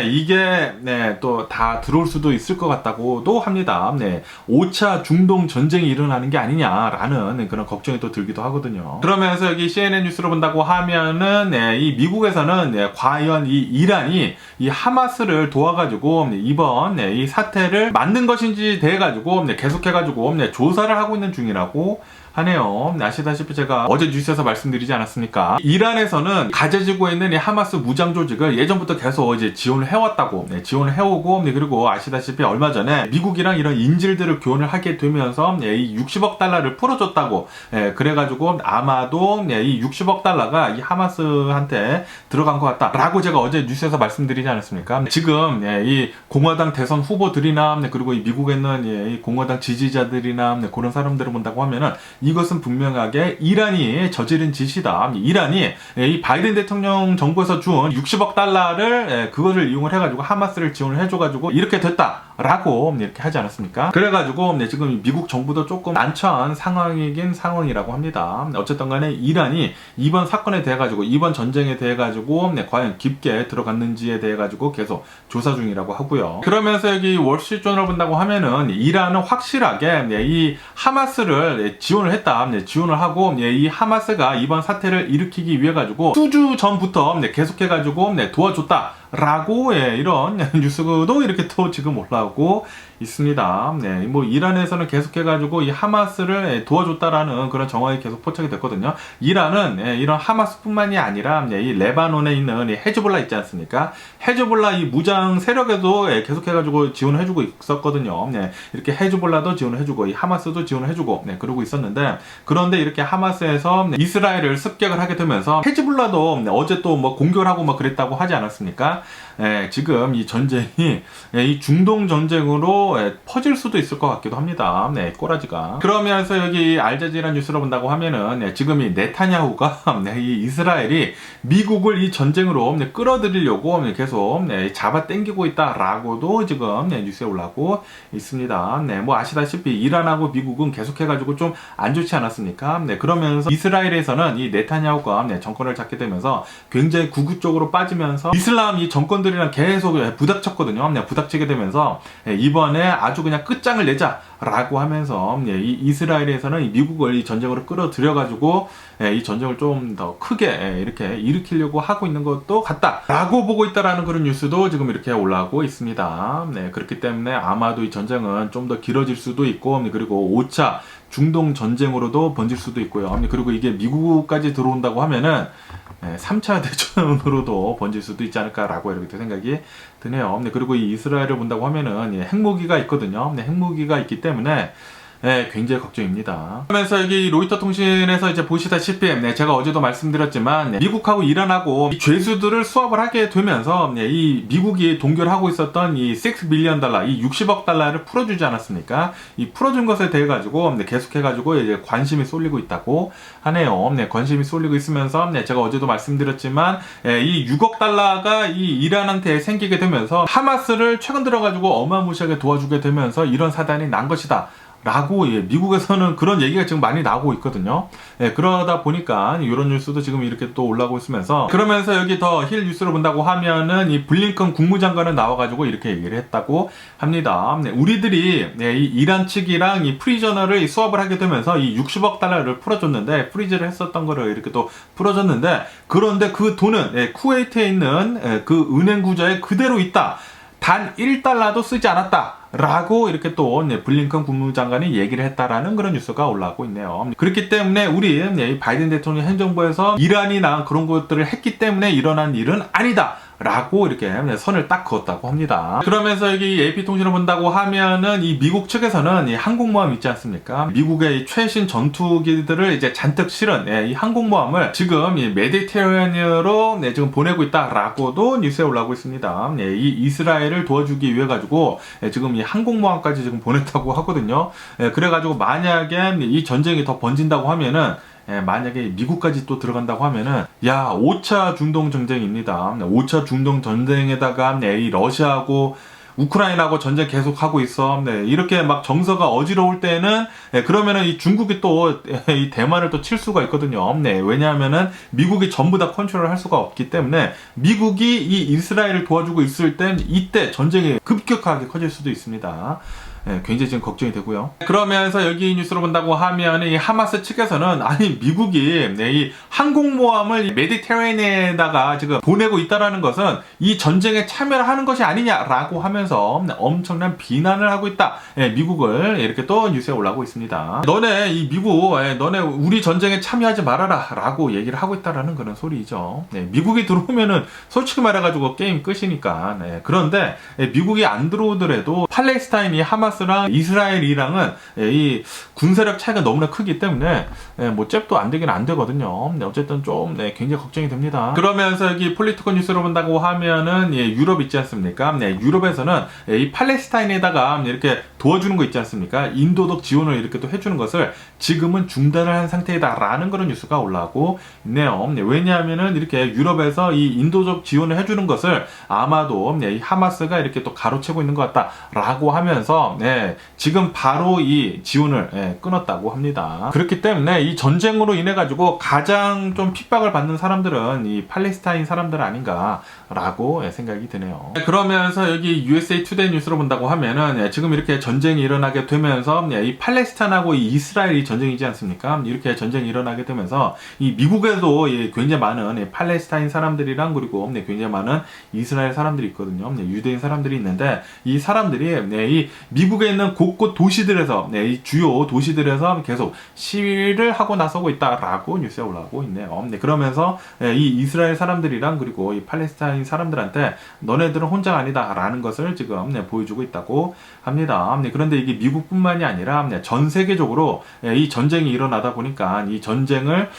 Speaker 1: 이게 또 다 들어올 수도 있을 것 같다고도 합니다. 5차 중동 전쟁이 일어나는 게 아니냐라는 그런 걱정이 또 들기도 하거든요. 그러면서 여기 CNN 뉴스로 본다고 하면은 이 미국에서는 과연 이 이란이 이 하마스를 도와가지고 이번 이 사태를 만든 것인지 대해가지고 계속해가지고 조사를 하고 있는 중이라고 하네요. 아시다시피 제가 어제 뉴스에서 말씀드리지 않았습니까? 이란에서는 가져지고 있는 이 하마스 무장 조직을 예전부터 계속 이제 지원을 해왔다고, 지원을 해오고, 그리고 아시다시피 얼마 전에 미국이랑 이런 인질들을 교환을 하게 되면서 이 60억 달러를 풀어줬다고, 그래가지고 아마도 이 60억 달러가 이 하마스한테 들어간 것 같다라고 제가 어제 뉴스에서 말씀드리지 않았습니까? 지금 이 공화당 대선 후보들이나 그리고 이 미국에 있는 이 공화당 지지자들이나 그런 사람들을 본다고 하면은 이것은 분명하게 이란이 저지른 짓이다. 이란이 이 바이든 대통령 정부에서 준 60억 달러를 그거를 이용을 해가지고 하마스를 지원을 해줘가지고 이렇게 됐다라고 이렇게 하지 않았습니까? 그래가지고 지금 미국 정부도 조금 난처한 상황이긴 상황이라고 합니다. 어쨌든 간에 이란이 이번 사건에 대해 가지고 이번 전쟁에 대해 가지고 과연 깊게 들어갔는지에 대해 가지고 계속 조사 중이라고 하고요. 그러면서 여기 월스트리트저널을 본다고 하면은 이란은 확실하게 이 하마스를 지원을 했다. 지원을 하고 이 하마스가 이번 사태를 일으키기 위해 가지고 수주 전부터 계속해 가지고 도와줬다. 라고 이런 뉴스도 이렇게 또 지금 올라오고 있습니다. 뭐 이란에서는 계속해가지고 이 하마스를 도와줬다라는 그런 정황이 계속 포착이 됐거든요. 이란은 이런 하마스뿐만이 아니라 이 레바논에 있는 이 헤즈볼라 있지 않습니까? 헤즈볼라 이 무장 세력에도 계속해가지고 지원을 해주고 있었거든요. 이렇게 헤즈볼라도 지원을 해주고 이 하마스도 지원을 해주고 그러고 있었는데 그런데 이렇게 하마스에서 이스라엘을 습격을 하게 되면서 헤즈볼라도 어제 또 뭐 공격을 하고 뭐 그랬다고 하지 않았습니까? 지금 이 전쟁이 이 중동 전쟁으로 퍼질 수도 있을 것 같기도 합니다. 꼬라지가. 그러면서 여기 알자지라 뉴스로 본다고 하면은 지금 이 네타냐후가 이 이스라엘이 미국을 이 전쟁으로 끌어들이려고 계속 잡아당기고 있다라고도 지금 뉴스에 올라오고 있습니다. 뭐 아시다시피 이란하고 미국은 계속해가지고 좀 안 좋지 않았습니까? 그러면서 이스라엘에서는 이 네타냐후가 정권을 잡게 되면서 굉장히 구구 쪽으로 빠지면서 이슬람 이 정권들이랑 계속 부닥쳤거든요. 부닥치게 되면서 이번에 아주 그냥 끝장을 내자라고 하면서 이 이스라엘에서는 이 미국을 이 전쟁으로 끌어들여가지고 이 전쟁을 좀 더 크게 이렇게 일으키려고 하고 있는 것도 같다라고 보고 있다라는 그런 뉴스도 지금 이렇게 올라오고 있습니다. 그렇기 때문에 아마도 이 전쟁은 좀 더 길어질 수도 있고 그리고 5차 중동 전쟁으로도 번질 수도 있고요. 그리고 이게 미국까지 들어온다고 하면은 3차 대전으로도 번질 수도 있지 않을까라고 이렇게 생각이 드네요. 그리고 이 이스라엘을 본다고 하면은 핵무기가 있거든요. 핵무기가 있기 때문에 굉장히 걱정입니다. 그러면서 여기 로이터 통신에서 이제 보시다시피 제가 어제도 말씀드렸지만 미국하고 이란하고 이 죄수들을 수합을 하게 되면서 이 미국이 동결하고 있었던 이 6 밀리언 달러, 이 60억 달러를 풀어주지 않았습니까? 이 풀어준 것에 대해 가지고 계속해가지고 이제 관심이 쏠리고 있다고 하네요. 관심이 쏠리고 있으면서 제가 어제도 말씀드렸지만 이 6억 달러가 이 이란한테 생기게 되면서 하마스를 최근 들어가지고 어마무시하게 도와주게 되면서 이런 사단이 난 것이다. 라고 미국에서는 그런 얘기가 지금 많이 나오고 있거든요. 그러다 보니까 이런 뉴스도 지금 이렇게 또 올라오고 있으면서 그러면서 여기 더 힐 뉴스를 본다고 하면은 이 블링컨 국무장관은 나와가지고 이렇게 얘기를 했다고 합니다. 우리들이 이 이란 측이랑 이 프리저너를 수합을 하게 되면서 이 60억 달러를 풀어줬는데 프리즈를 했었던 거를 이렇게 또 풀어줬는데 그런데 그 돈은 쿠웨이트에 있는 그 은행 구조에 그대로 있다. 단 1달러도 쓰지 않았다. 라고 이렇게 또 블링컨 국무장관이 얘기를 했다라는 그런 뉴스가 올라오고 있네요. 그렇기 때문에 우리 바이든 대통령 행정부에서 이란이나 그런 것들을 했기 때문에 일어난 일은 아니다. 라고 이렇게 선을 딱 그었다고 합니다. 그러면서 여기 AP통신을 본다고 하면은 이 미국 측에서는 이 항공모함 있지 않습니까? 미국의 이 최신 전투기들을 이제 잔뜩 실은 이 항공모함을 지금 이 메디테레니언으로 지금 보내고 있다라고도 뉴스에 올라오고 있습니다. 이 이스라엘을 도와주기 위해 가지고 지금 이 항공모함까지 지금 보냈다고 하거든요. 그래가지고 만약에 이 전쟁이 더 번진다고 하면은 만약에 미국까지 또 들어간다고 하면은 5차 중동 전쟁입니다. 5차 중동 전쟁에다가 이 러시아하고 우크라이나하고 전쟁 계속하고 있어. 이렇게 막 정서가 어지러울 때는 그러면은 이 중국이 또 이 대만을 또 칠 수가 있거든요. 왜냐하면은 미국이 전부 다 컨트롤을 할 수가 없기 때문에 미국이 이 이스라엘을 도와주고 있을 땐 이때 전쟁이 급격하게 커질 수도 있습니다. 굉장히 지금 걱정이 되고요. 그러면서 여기 뉴스로 본다고 하면 이 하마스 측에서는 아니 미국이 이 항공모함을 메디테레니안에다가 지금 보내고 있다라는 것은 이 전쟁에 참여를 하는 것이 아니냐라고 하면서 엄청난 비난을 하고 있다. 미국을 이렇게 또 뉴스에 올라오고 있습니다. 너네 이 미국 너네 우리 전쟁에 참여하지 말아라 라고 얘기를 하고 있다라는 그런 소리죠. 미국이 들어오면은 솔직히 말해가지고 게임 끝이니까. 그런데 미국이 안 들어오더라도 팔레스타인이 하마스랑 이스라엘이랑은 이 군사력 차이가 너무나 크기 때문에 뭐 잽도 안 되긴 안 되거든요. 어쨌든 좀 굉장히 걱정이 됩니다. 그러면서 여기 폴리티코 뉴스로 본다고 하면은 유럽 있지 않습니까? 유럽에서는 이 팔레스타인에다가 이렇게 도와주는 거 있지 않습니까? 인도적 지원을 이렇게 또 해주는 것을 지금은 중단을 한 상태이다라는 그런 뉴스가 올라오고 있네요. 왜냐하면은 이렇게 유럽에서 이 인도적 지원을 해주는 것을 아마도 이 하마스가 이렇게 또 가로채고 있는 것 같다라고 하면서 지금 바로 이 지원을 끊었다고 합니다. 그렇기 때문에 이 전쟁으로 인해 가지고 가장 좀 핍박을 받는 사람들은 이 팔레스타인 사람들 아닌가라고 생각이 드네요. 그러면서 여기 USA 투데이 뉴스로 본다고 하면은 지금 이렇게 전쟁이 일어나게 되면서 이 팔레스타인하고 이 이스라엘이 전쟁이지 않습니까? 이렇게 전쟁이 일어나게 되면서 이 미국에도 굉장히 많은 팔레스타인 사람들이랑 그리고 굉장히 많은 이스라엘 사람들이 있거든요. 유대인 사람들이 있는데 이 사람들이 이 미국에 있는 곳곳 도시들에서 이 주요 도시들에서 계속 시위를 하고 나서고 있다라고 뉴스에 올라오고 있네요. 그러면서 이 이스라엘 사람들이랑 그리고 이 팔레스타인 사람들한테 너네들은 혼자가 아니다라는 것을 지금 보여주고 있다고 합니다. 그런데 이게 미국뿐만이 아니라 전 세계적으로 이 전쟁이 일어나다 보니까 이 전쟁을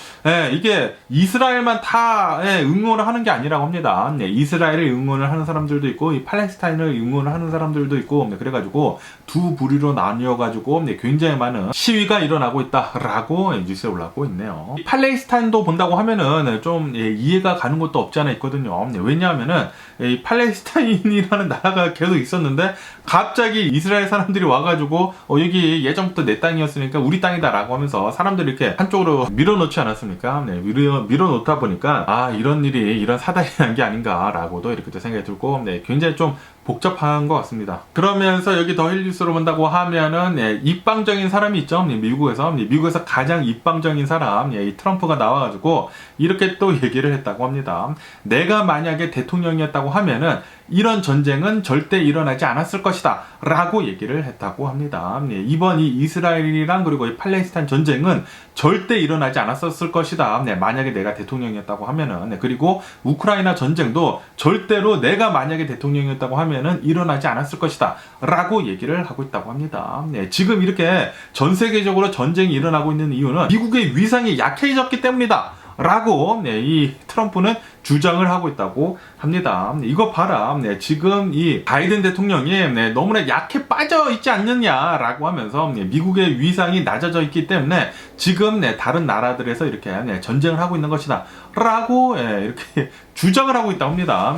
Speaker 1: 이게 이스라엘만 다 응원을 하는 게 아니라고 합니다. 이스라엘을 응원을 하는 사람들도 있고 이 팔레스타인을 응원을 하는 사람들도 있고 그래가지고 두 부류로 나뉘어가지고 굉장히 많은 시위가 일어나고 있다라고 뉴스에 올라오고 있네요. 이 팔레스타인도 본다고 하면은 좀 이해가 가는 것도 없지 않아 있거든요. 왜냐하면은 이 팔레스타인이라는 나라가 계속 있었는데 갑자기 이스라엘 사람들이 와가지고 여기 예전부터 내 땅이었으니까 우리 땅이다라고 하면서 사람들이 이렇게 한쪽으로 밀어놓지 않았습니까? 밀어놓다 보니까 이런 일이 이런 사단이 난 게 아닌가라고도 이렇게 생각이 들고 굉장히 좀 복잡한 것 같습니다. 그러면서 여기 더 힐뉴스로 본다고 하면은 입방적인 사람이 있죠. 미국에서 가장 입방적인 사람 이 트럼프가 나와가지고 이렇게 또 얘기를 했다고 합니다. 내가 만약에 대통령이었다고 하면은 이런 전쟁은 절대 일어나지 않았을 것이다 라고 얘기를 했다고 합니다. 이번 이 이스라엘이랑 그리고 이 팔레스타인 전쟁은 절대 일어나지 않았을 것이다. 만약에 내가 대통령이었다고 하면은 그리고 우크라이나 전쟁도 절대로 내가 만약에 대통령이었다고 하면은 일어나지 않았을 것이다 라고 얘기를 하고 있다고 합니다. 지금 이렇게 전 세계적으로 전쟁이 일어나고 있는 이유는 미국의 위상이 약해졌기 때문이다 라고 이 트럼프는 주장을 하고 있다고 합니다. 이거 봐라. 지금 이 바이든 대통령이 너무나 약해 빠져 있지 않느냐라고 하면서 미국의 위상이 낮아져 있기 때문에 지금 다른 나라들에서 이렇게 전쟁을 하고 있는 것이다 라고 이렇게 주장을 하고 있다고 합니다.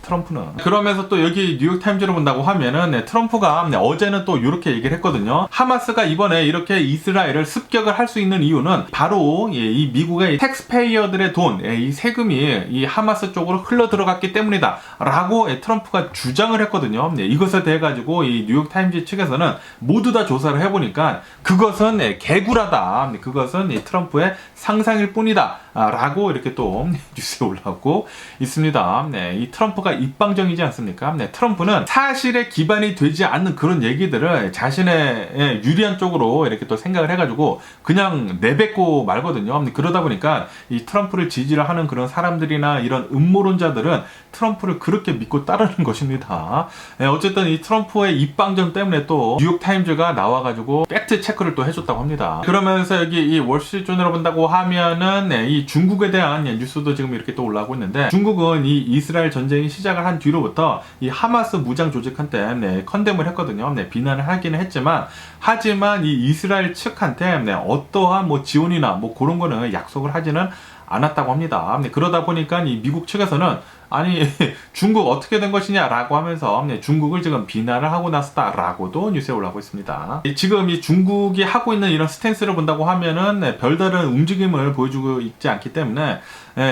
Speaker 1: 트럼프는. 그러면서 또 여기 뉴욕타임즈를 본다고 하면은 트럼프가 어제는 또 이렇게 얘기를 했거든요. 하마스가 이번에 이렇게 이스라엘을 습격을 할 수 있는 이유는 바로 이 미국의 텍스페이어들의 돈, 이 세금이 이 하마스 쪽으로 흘러 들어갔기 때문이다 라고 트럼프가 주장을 했거든요. 이것에 대해 가지고 이 뉴욕타임즈 측에서는 모두 다 조사를 해보니까 그것은 개구라다. 그것은 이 트럼프의 상상일 뿐이다 라고 이렇게 또 뉴스에 올라오고 있습니다. 네, 이 트럼프가 입방정이지 않습니까? 네, 트럼프는 사실에 기반이 되지 않는 그런 얘기들을 자신의 유리한 쪽으로 이렇게 또 생각을 해가지고 그냥 내뱉고 말거든요. 그러다 보니까 이 트럼프를 지지를 하는 그런 사람들이나 이런 음모론자들은 트럼프를 그렇게 믿고 따르는 것입니다. 네, 어쨌든 이 트럼프의 입방정 때문에 또 뉴욕타임즈가 나와가지고 팩트 체크를 또 해줬다고 합니다. 그러면서 여기 이 월스트리트존으로 본다고 하면은 네, 이 중국에 대한 뉴스도 지금 이렇게 또 올라오고 있는데, 중국은 이 이스라엘 전쟁이 시작을 한 뒤로부터 이 하마스 무장 조직한테 네, 컨뎀을 했거든요. 네, 비난을 하기는 했지만 하지만 이 이스라엘 측한테 네, 어떠한 뭐 지원이나 뭐 그런 거는 약속을 하지는 않았다고 합니다. 네, 그러다 보니까 이 미국 측에서는 아니 중국 어떻게 된 것이냐라고 하면서 중국을 지금 비난을 하고 나섰다라고도 뉴스에 올라오고 있습니다. 지금 이 중국이 하고 있는 이런 스탠스를 본다고 하면은 별다른 움직임을 보여주고 있지 않기 때문에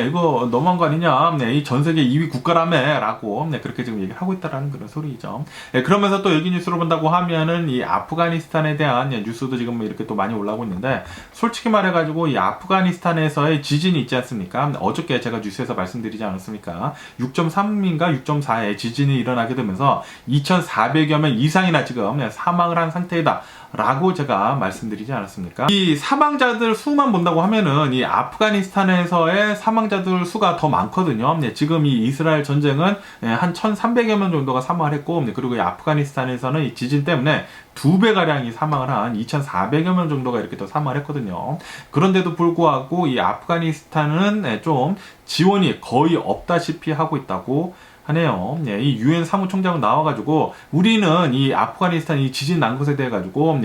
Speaker 1: 이거 너무한 거 아니냐, 이 전 세계 2위 국가라며라고 그렇게 지금 얘기를 하고 있다라는 그런 소리죠. 그러면서 또 여기 뉴스를 본다고 하면은 이 아프가니스탄에 대한 뉴스도 지금 이렇게 또 많이 올라오고 있는데, 솔직히 말해가지고 이 아프가니스탄에서의 지진이 있지 않습니까? 어저께 제가 뉴스에서 말씀드리지 않았습니까? 6.3인가 6.4의 지진이 일어나게 되면서 2,400여 명 이상이나 지금 사망을 한 상태이다 라고 제가 말씀드리지 않았습니까? 이 사망자들 수만 본다고 하면은 이 아프가니스탄에서의 사망자들 수가 더 많거든요. 지금 이 이스라엘 전쟁은 한 1,300여 명 정도가 사망을 했고, 그리고 이 아프가니스탄에서는 이 지진 때문에 2배가량이 사망을 한 2,400여 명 정도가 이렇게 또 사망을 했거든요. 그런데도 불구하고 이 아프가니스탄은 좀 지원이 거의 없다시피 하고 있다고 하네요. 이 유엔 사무총장은 나와가지고 우리는 이 아프가니스탄 이 지진 난 것에 대해 가지고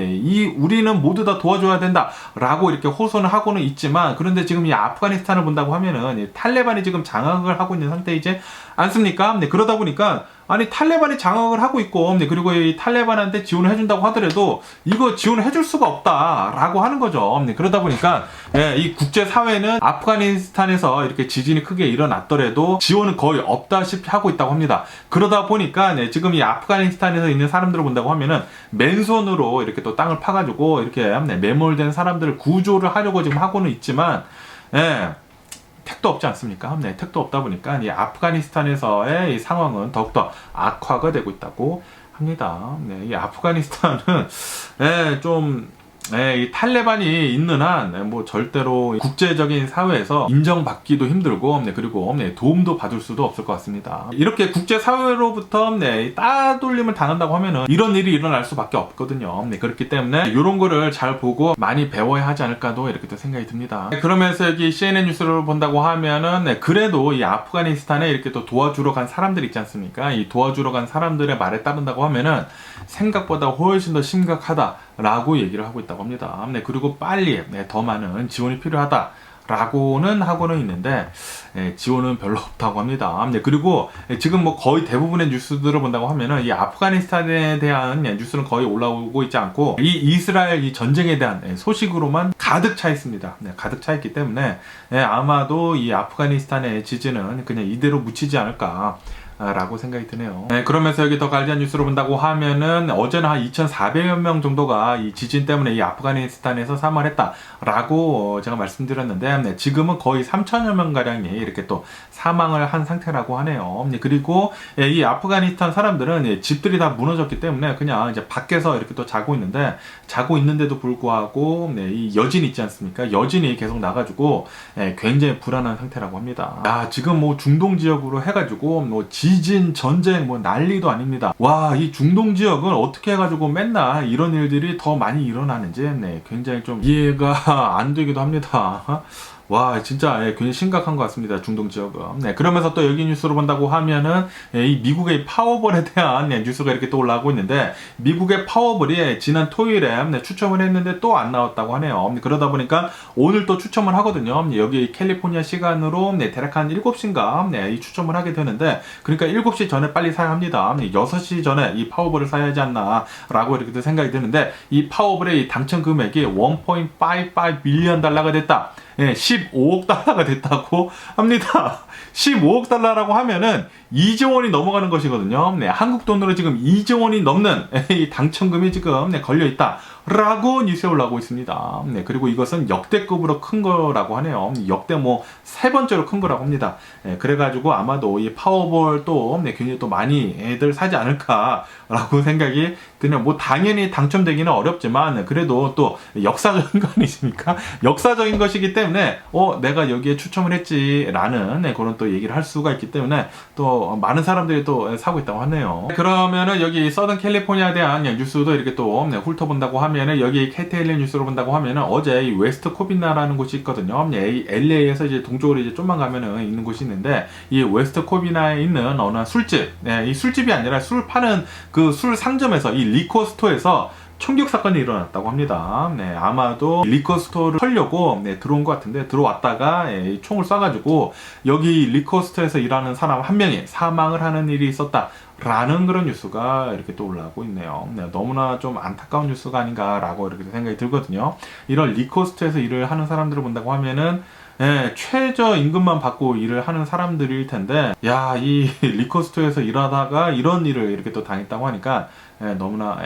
Speaker 1: 우리는 모두 다 도와줘야 된다라고 이렇게 호소는 하고는 있지만, 그런데 지금 이 아프가니스탄을 본다고 하면은 이 탈레반이 지금 장악을 하고 있는 상태이지 않습니까? 그러다 보니까 아니 탈레반이 장악을 하고 있고 그리고 이 탈레반한테 지원을 해준다고 하더라도 이거 지원을 해줄 수가 없다라고 하는 거죠. 그러다 보니까 이 국제사회는 아프가니스탄에서 이렇게 지진이 크게 일어났더라도 지원은 거의 없다시피 하고 있다고 합니다. 그러다 보니까 지금 이 아프가니스탄에서 있는 사람들을 본다고 하면은 맨손으로 이렇게 또 땅을 파가지고 이렇게 매몰된 사람들을 구조를 하려고 지금 하고는 있지만 택도 없지 않습니까? 택도 없다 보니까 이 아프가니스탄에서의 이 상황은 더욱더 악화가 되고 있다고 합니다. 이 아프가니스탄은 이 탈레반이 있는 한 뭐 절대로 국제적인 사회에서 인정받기도 힘들고 그리고 도움도 받을 수도 없을 것 같습니다. 이렇게 국제사회로부터 따돌림을 당한다고 하면은 이런 일이 일어날 수밖에 없거든요. 그렇기 때문에 이런 거를 잘 보고 많이 배워야 하지 않을까도 이렇게 또 생각이 듭니다. 그러면서 여기 CNN 뉴스를 본다고 하면은 그래도 이 아프가니스탄에 이렇게 또 도와주러 간 사람들 있지 않습니까? 이 도와주러 간 사람들의 말에 따른다고 하면은 생각보다 훨씬 더 심각하다라고 얘기를 하고 있다고 합니다. 그리고 빨리 더 많은 지원이 필요하다라고는 하고는 있는데 지원은 별로 없다고 합니다. 그리고 지금 뭐 거의 대부분의 뉴스들을 본다고 하면은 이 아프가니스탄에 대한 뉴스는 거의 올라오고 있지 않고 이 이스라엘 이 전쟁에 대한 소식으로만 가득 차 있습니다. 가득 차 있기 때문에 아마도 이 아프가니스탄의 지진은 그냥 이대로 묻히지 않을까 라고 생각이 드네요. 그러면서 여기 더 가디언 뉴스로 본다고 하면은 어제는 한 2,400여 명 정도가 이 지진 때문에 이 아프가니스탄에서 사망을 했다라고 제가 말씀드렸는데 지금은 거의 3,000여 명 가량이 이렇게 또 사망을 한 상태라고 하네요. 그리고 이 아프가니스탄 사람들은 집들이 다 무너졌기 때문에 그냥 이제 밖에서 이렇게 또 자고 있는데도 불구하고 이 여진 있지 않습니까? 여진이 계속 나가지고 굉장히 불안한 상태라고 합니다. 지금 뭐 중동 지역으로 해가지고 뭐 지진, 전쟁 뭐 난리도 아닙니다. 와, 이 중동 지역은 어떻게 해가지고 맨날 이런 일들이 더 많이 일어나는지 굉장히 좀 이해가 안 되기도 합니다. 와, 진짜 굉장히 심각한 것 같습니다. 중동 지역은. 그러면서 또 여기 뉴스로 본다고 하면은 이 미국의 파워볼에 대한 뉴스가 이렇게 또 올라오고 있는데, 미국의 파워볼이 지난 토요일에 추첨을 했는데 또 안 나왔다고 하네요. 그러다 보니까 오늘 또 추첨을 하거든요. 여기 캘리포니아 시간으로 대략 한 7시인가 이 추첨을 하게 되는데, 그러니까 7시 전에 빨리 사야 합니다. 6시 전에 이 파워볼을 사야 하지 않나 라고 이렇게 생각이 드는데, 이 파워볼의 당첨 금액이 1.55 밀리언 달러가 됐다. 15억 달러가 됐다고 합니다. 15억 달러라고 하면은 2조 원이 넘어가는 것이거든요. 한국 돈으로 지금 2조 원이 넘는 이 당첨금이 지금 걸려 있다 라고 뉴스에 올라오고 있습니다. 네, 그리고 이것은 역대급으로 큰 거라고 하네요. 역대 뭐 3번째로 큰 거라고 합니다. 네, 그래가지고 아마도 이 파워볼 또 네, 굉장히 또 많이 애들 사지 않을까라고 생각이 드네요. 뭐 당연히 당첨되기는 어렵지만 그래도 또 역사적인 거 아니십니까? 역사적인 것이기 때문에 내가 여기에 추첨을 했지라는 네, 그런 또 얘기를 할 수가 있기 때문에 또 많은 사람들이 또 사고 있다고 하네요. 그러면은 여기 서던 캘리포니아에 대한 뉴스도 이렇게 또 네, 훑어본다고 하면은 여기 KTLA 뉴스로 본다고 하면은 어제 이 웨스트 코비나라는 곳이 있거든요. LA에서 이제 동쪽으로 이제 좀만 가면은 있는 곳이 있는데 이 웨스트 코비나에 있는 어느 술집, 네, 이 술집이 아니라 술 파는 그 술 상점에서 이 리코 스토어에서 총격 사건이 일어났다고 합니다. 네, 아마도 리커 스토어를 털려고 네, 들어온 것 같은데 들어왔다가 총을 쏴가지고 여기 리커 스토어에서 일하는 사람 한 명이 사망을 하는 일이 있었다. 라는 그런 뉴스가 이렇게 또 올라오고 있네요. 네, 너무나 좀 안타까운 뉴스가 아닌가라고 이렇게 생각이 들거든요. 이런 리코스트에서 일을 하는 사람들을 본다고 하면은 최저 임금만 받고 일을 하는 사람들일 텐데, 야, 이 리코스토에서 일하다가 이런 일을 이렇게 또 당했다고 하니까 너무나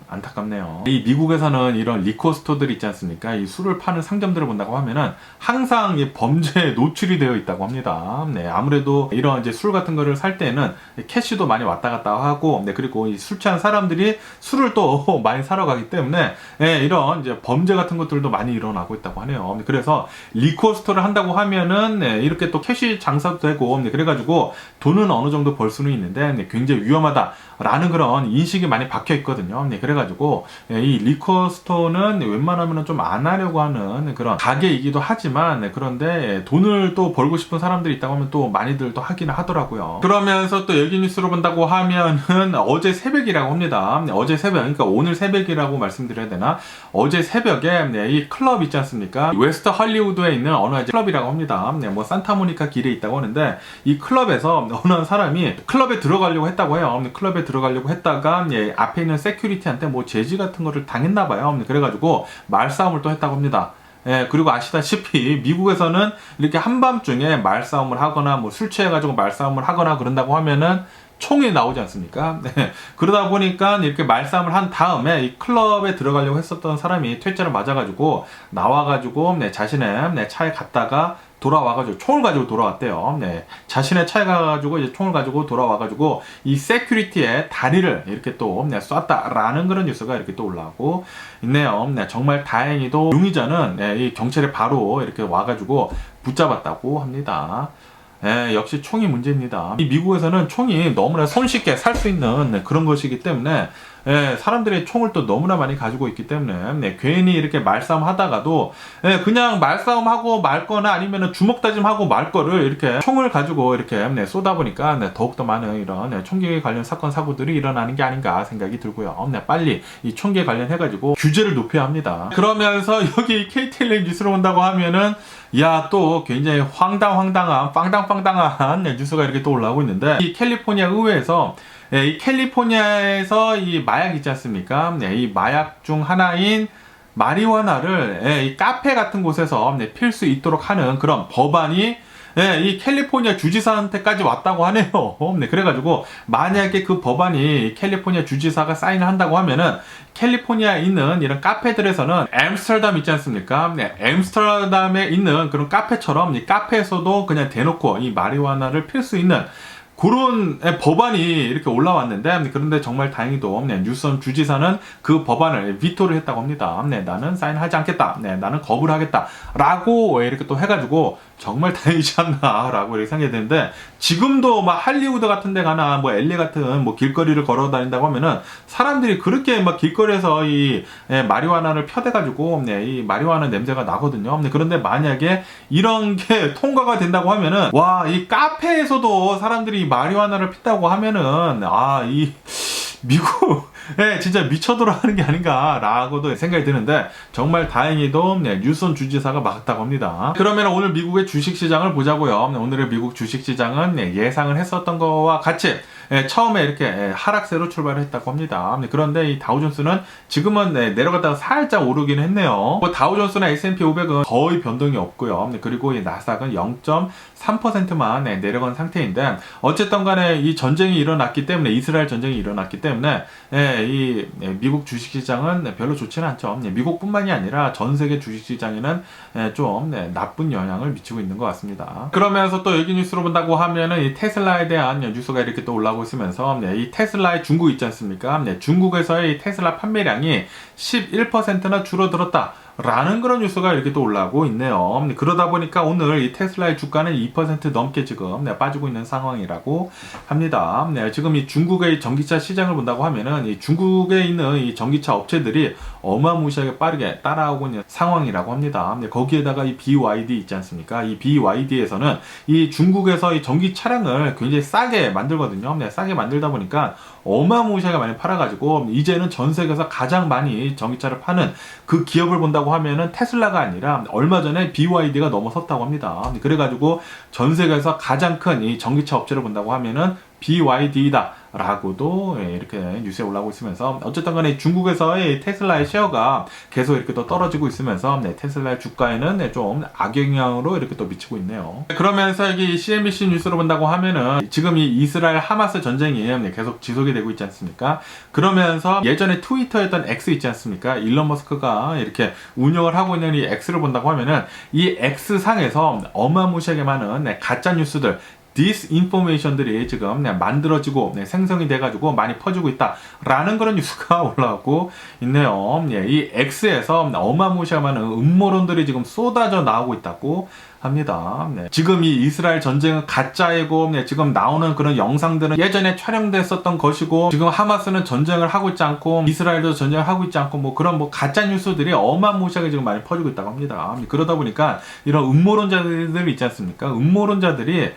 Speaker 1: 안타깝네요. 이 미국에서는 이런 리코스토들 있지 않습니까? 이 술을 파는 상점들을 본다고 하면은 항상 이 범죄에 노출이 되어 있다고 합니다. 네, 아무래도 이런 이제 술 같은 거를 살 때는 캐시도 많이 왔다 갔다 하고, 네, 그리고 이 술 취한 사람들이 술을 또 많이 사러 가기 때문에 이런 이제 범죄 같은 것들도 많이 일어나고 있다고 하네요. 그래서 리코스토를 한다고 하면은 이렇게 또 캐시 장사도 되고, 그래가지고 돈은 어느 정도 벌 수는 있는데 굉장히 위험하다라는 그런 인식이 많이 박혀 있거든요. 그래가지고 이 리커 스토어는 웬만하면 좀 안 하려고 하는 그런 가게이기도 하지만 그런데 돈을 또 벌고 싶은 사람들이 있다고 하면 또 많이들 또 하긴 하더라고요. 그러면서 또 여기 뉴스로 본다고 하면은 어제 새벽이라고 합니다. 어제 새벽, 그러니까 오늘 새벽이라고 말씀드려야 되나? 어제 새벽에 이 클럽 있지 않습니까? 웨스트 할리우드에 있는 어느 클럽이라고 합니다. 뭐 산타모니카 길에 있다고 하는데 이 클럽에서 어느 사람이 클럽에 들어가려고 했다고 해요. 클럽에 들어가려고 했다가 앞에 있는 세큐리티한테 뭐 제지 같은 거를 당했나 봐요. 그래가지고 말싸움을 또 했다고 합니다. 그리고 아시다시피 미국에서는 이렇게 한밤중에 말싸움을 하거나 뭐 술 취해가지고 말싸움을 하거나 그런다고 하면은 총이 나오지 않습니까? 네. 그러다 보니까 이렇게 말싸움을 한 다음에 이 클럽에 들어가려고 했었던 사람이 퇴짜를 맞아가지고 나와가지고 자신의 차에 갔다가 돌아와가지고 총을 가지고 돌아왔대요. 네. 자신의 차에 가가지고 이제 총을 가지고 돌아와가지고 이 세큐리티의 다리를 이렇게 또 쐈다라는 그런 뉴스가 이렇게 또 올라오고 있네요. 네. 정말 다행히도 용의자는 이 경찰에 바로 이렇게 와가지고 붙잡았다고 합니다. 역시 총이 문제입니다. 이 미국에서는 총이 너무나 손쉽게 살 수 있는 그런 것이기 때문에 사람들이 총을 또 너무나 많이 가지고 있기 때문에 괜히 이렇게 말싸움 하다가도 그냥 말싸움하고 말거나 아니면 주먹 다짐하고 말 거를 이렇게 총을 가지고 이렇게 쏘다 보니까 더욱더 많은 이런 총기 관련 사건 사고들이 일어나는 게 아닌가 생각이 들고요. 빨리 이 총기에 관련해가지고 규제를 높여야 합니다. 그러면서 여기 KTLA 뉴스로 온다고 하면은 또 굉장히 황당한 빵당빵당한 뉴스가 이렇게 또 올라오고 있는데 이 캘리포니아 의회에서 이 캘리포니아에서 이 마약 있지 않습니까? 이 마약 중 하나인 마리화나를 이 카페 같은 곳에서 필 수 있도록 하는 그런 법안이 이 캘리포니아 주지사한테까지 왔다고 하네요. 그래가지고 만약에 그 법안이 캘리포니아 주지사가 사인을 한다고 하면은 캘리포니아에 있는 이런 카페들에서는 앰스터담 있지 않습니까? 앰스터담에 있는 그런 카페처럼 이 카페에서도 그냥 대놓고 이 마리화나를 필 수 있는 그런 법안이 이렇게 올라왔는데 그런데 정말 다행히도 뉴섬 주지사는 그 법안을 비토를 했다고 합니다. 나는 사인하지 않겠다. 나는 거부를 하겠다. 라고 이렇게 또 해가지고 정말 다행이지 않나 라고 이렇게 생각이 되는데 지금도 막 할리우드 같은 데 가나 뭐 LA 같은 뭐 길거리를 걸어 다닌다고 하면은 사람들이 그렇게 막 길거리에서 이 마리화나를 펴대가지고 이 마리화나 냄새가 나거든요. 그런데 만약에 이런 게 통과가 된다고 하면은 이 카페에서도 사람들이 마리화나를 핀다고 하면은 이 미국 진짜 미쳐들어 하는 게 아닌가라고도 생각이 드는데 정말 다행히도 뉴섬 주지사가 막았다고 합니다. 그러면 오늘 미국의 주식시장을 보자고요. 오늘의 미국 주식시장은 예상을 했었던 거와 같이 처음에 이렇게 하락세로 출발을 했다고 합니다. 그런데 이 다우존스는 지금은 내려갔다가 살짝 오르긴 했네요. 다우존스나 S&P 500은 거의 변동이 없고요. 그리고 이 나스닥은 0.3%만 내려간 상태인데, 어쨌든 간에 이 전쟁이 일어났기 때문에, 이스라엘 전쟁이 일어났기 때문에 이 미국 주식시장은 별로 좋지는 않죠. 미국뿐만이 아니라 전 세계 주식시장에는 좀 나쁜 영향을 미치고 있는 것 같습니다. 그러면서 또 여기 뉴스로 본다고 하면은 이 테슬라에 대한 뉴스가 이렇게 또 올라오고 있으면서 이 테슬라의 중국 있지 않습니까? 중국에서의 이 테슬라 판매량이 11%나 줄어들었다 라는 그런 뉴스가 이렇게 또 올라오고 있네요. 그러다 보니까 오늘 이 테슬라의 주가는 2% 넘게 지금 빠지고 있는 상황이라고 합니다. 지금 이 중국의 전기차 시장을 본다고 하면은 이 중국에 있는 이 전기차 업체들이 어마무시하게 빠르게 따라오고 있는 상황이라고 합니다. 거기에다가 이 BYD 있지 않습니까? 이 BYD에서는 이 중국에서 이 전기 차량을 굉장히 싸게 만들거든요. 싸게 만들다 보니까 어마무시하게 많이 팔아가지고 이제는 전 세계에서 가장 많이 전기차를 파는 그 기업을 본다고 하면은 테슬라가 아니라 얼마 전에 BYD가 넘어섰다고 합니다. 그래가지고 전 세계에서 가장 큰 이 전기차 업체를 본다고 하면은 BYD다 라고도 이렇게 뉴스에 올라오고 있으면서, 어쨌든 간에 중국에서의 테슬라의 셰어가 계속 이렇게 또 떨어지고 있으면서 테슬라의 주가에는 좀 악영향으로 이렇게 또 미치고 있네요. 그러면서 여기 CNBC 뉴스로 본다고 하면은 지금 이 이스라엘 하마스 전쟁이 계속 지속이 되고 있지 않습니까? 그러면서 예전에 트위터였던 X 있지 않습니까? 일론 머스크가 이렇게 운영을 하고 있는 이 X를 본다고 하면은 이 X상에서 어마무시하게 많은 가짜 뉴스들, 디스인포메이션들이 지금 만들어지고 생성이 돼가지고 많이 퍼지고 있다라는 그런 뉴스가 올라오고 있네요. 이 X에서 어마무시한 많은 음모론들이 지금 쏟아져 나오고 있다고 합니다. 지금 이 이스라엘 전쟁은 가짜이고 지금 나오는 그런 영상들은 예전에 촬영됐었던 것이고, 지금 하마스는 전쟁을 하고 있지 않고 이스라엘도 전쟁을 하고 있지 않고 그런 가짜 뉴스들이 어마무시하게 지금 많이 퍼지고 있다고 합니다. 그러다 보니까 이런 음모론자들 있지 않습니까? 음모론자들이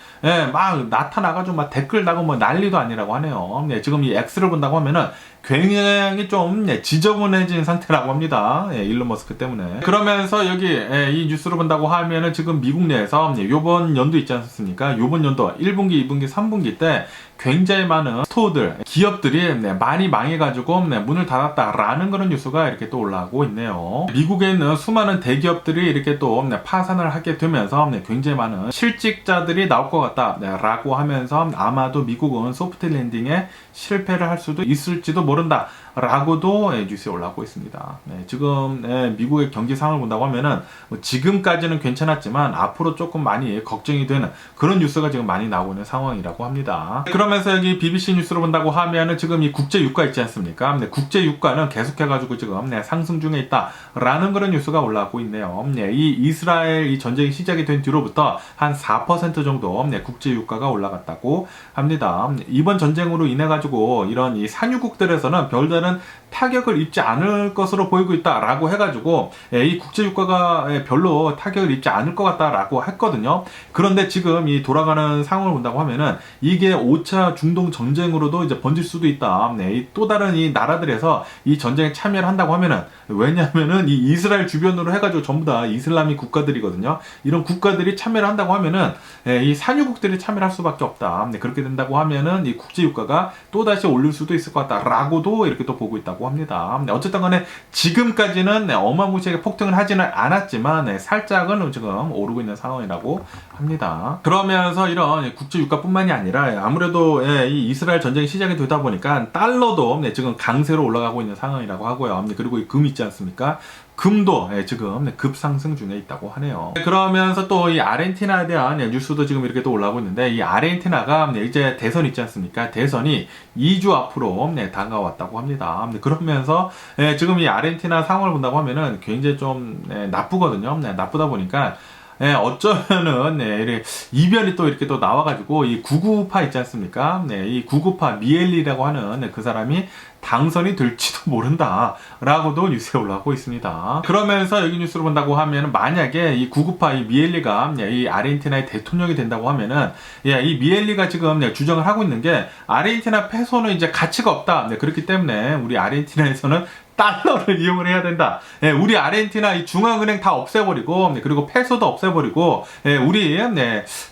Speaker 1: 막 나타나가지고 막 댓글 나고 난리도 아니라고 하네요. 지금 이 X를 본다고 하면은 굉장히 좀 지저분해진 상태라고 합니다. 일론 머스크 때문에. 그러면서 여기 이 뉴스를 본다고 하면은 지금 미국 내에서 요번 연도 있지 않습니까? 요번 연도 1분기, 2분기, 3분기 때 굉장히 많은 스토어들, 기업들이 많이 망해가지고 문을 닫았다라는 그런 뉴스가 이렇게 또 올라오고 있네요. 미국에 있는 수많은 대기업들이 이렇게 또 파산을 하게 되면서 굉장히 많은 실직자들이 나올 것 같다라고 하면서 아마도 미국은 소프트 랜딩에 실패를 할 수도 있을지도 모른다 라고도 뉴스에 올라오고 있습니다. 지금 미국의 경기 상황을 본다고 하면은 지금까지는 괜찮았지만 앞으로 조금 많이 걱정이 되는 그런 뉴스가 지금 많이 나오고 있는 상황이라고 합니다. 그러면서 여기 BBC 뉴스로 본다고 하면은 지금 이 국제 유가 있지 않습니까? 국제 유가는 계속해가지고 지금 상승 중에 있다라는 그런 뉴스가 올라오고 있네요. 이 이스라엘 이 전쟁이 시작이 된 뒤로부터 한 4% 정도 국제 유가가 올라갔다고 합니다. 이번 전쟁으로 인해 가지고 이런 이 산유국들에서는 별다른 타격을 입지 않을 것으로 보이고 있다라고 해가지고 이 국제 유가가 별로 타격을 입지 않을 것 같다라고 했거든요. 그런데 지금 이 돌아가는 상황을 본다고 하면은 이게 5차 중동 전쟁으로도 이제 번질 수도 있다. 또 다른 이 나라들에서 이 전쟁에 참여를 한다고 하면은, 왜냐하면은 이 이스라엘 주변으로 해가지고 전부 다 이슬람이 국가들이거든요. 이런 국가들이 참여를 한다고 하면은 이 산유국들이 참여를 할 수밖에 없다. 그렇게 된다고 하면은 이 국제 유가가 또 다시 올릴 수도 있을 것 같다라고도 이렇게 또 보고 있다고 합니다. 어쨌든 간에 지금까지는 어마무시하게 폭등을 하지는 않았지만 살짝은 지금 오르고 있는 상황이라고 합니다. 그러면서 이런 국제 유가뿐만이 아니라 아무래도 이 이스라엘 전쟁이 시작이 되다 보니까 달러도 지금 강세로 올라가고 있는 상황이라고 하고요. 그리고 이 금 있지 않습니까? 금도 지금 급상승 중에 있다고 하네요. 그러면서 또 이 아르헨티나에 대한 뉴스도 지금 이렇게 또 올라오고 있는데, 이 아르헨티나가 이제 대선 있지 않습니까? 대선이 2주 앞으로 다가왔다고 합니다. 그러면서 지금 이 아르헨티나 상황을 본다고 하면은 굉장히 좀 나쁘거든요. 나쁘다 보니까 어쩌면은 이변이 또 이렇게 또 나와가지고 이 구구파 있지 않습니까? 이 구구파 미엘리라고 하는 그 사람이 당선이 될지도 모른다 라고도 뉴스에 올라오고 있습니다. 그러면서 여기 뉴스를 본다고 하면, 만약에 이 구구파 이 미엘리가 이 아르헨티나의 대통령이 된다고 하면은 이 미엘리가 지금 주장을 하고 있는 게, 아르헨티나 페소는 이제 가치가 없다. 그렇기 때문에 우리 아르헨티나에서는 달러를 이용을 해야 된다. 우리 아르헨티나 이 중앙은행 다 없애버리고, 그리고 페소도 없애버리고, 우리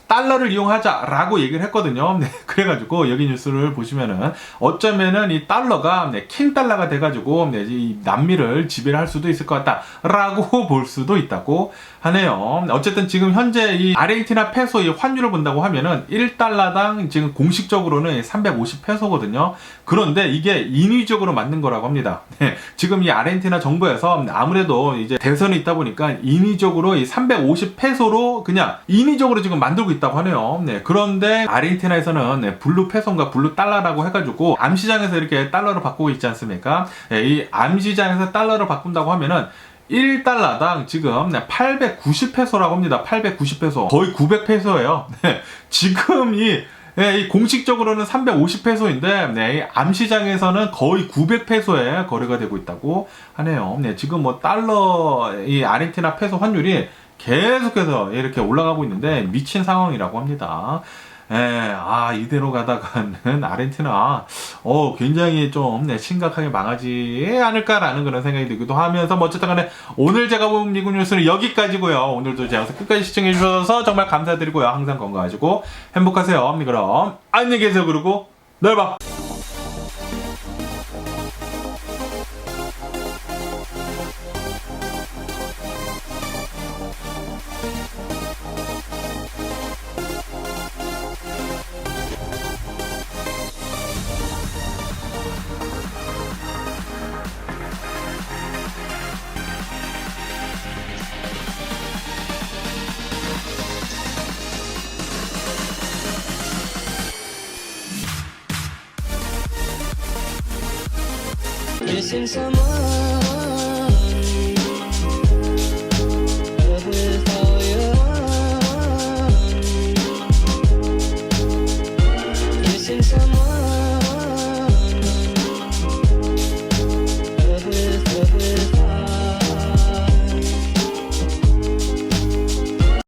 Speaker 1: 달러를 이용하자라고 얘기를 했거든요. 네, 그래가지고 여기 뉴스를 보시면은 어쩌면은 이 달러가 킹 달러가 돼가지고 이 남미를 지배를 할 수도 있을 것 같다라고 볼 수도 있다고 하네요. 어쨌든 지금 현재 이 아르헨티나 페소 이 환율을 본다고 하면은 1달러당 지금 공식적으로는 350페소거든요. 그런데 이게 인위적으로 만든 거라고 합니다. 네, 지금 이 아르헨티나 정부에서 아무래도 이제 대선이 있다 보니까 인위적으로 이 350페소로 그냥 인위적으로 지금 만들고 있다고 하네요. 네, 그런데 아르헨티나에서는 블루 페소인가 블루 달러라고 해가지고 암시장에서 이렇게 달러를 바꾸고 있지 않습니까? 네, 이 암시장에서 달러를 바꾼다고 하면은 1달러당 지금 890페소라고 합니다. 890페소. 거의 900페소예요. 네, 지금 이 공식적으로는 350페소인데, 네, 이 암시장에서는 거의 900페소에 거래가 되고 있다고 하네요. 네, 지금 뭐 달러, 이 아르헨티나 페소 환율이 계속해서 이렇게 올라가고 있는데 미친 상황이라고 합니다. 이대로 가다가는 아르헨티나, 굉장히 좀, 네, 심각하게 망하지 않을까라는 그런 생각이 들기도 하면서, 뭐, 어쨌든 간에, 오늘 제가 본 미국 뉴스는 여기까지고요. 오늘도 제 영상 끝까지 시청해주셔서 정말 감사드리고요. 항상 건강하시고, 행복하세요. 그럼, 안녕히 계세요. 그리고, 내일 봐!
Speaker 2: Missing someone with all your heart. Missing someone.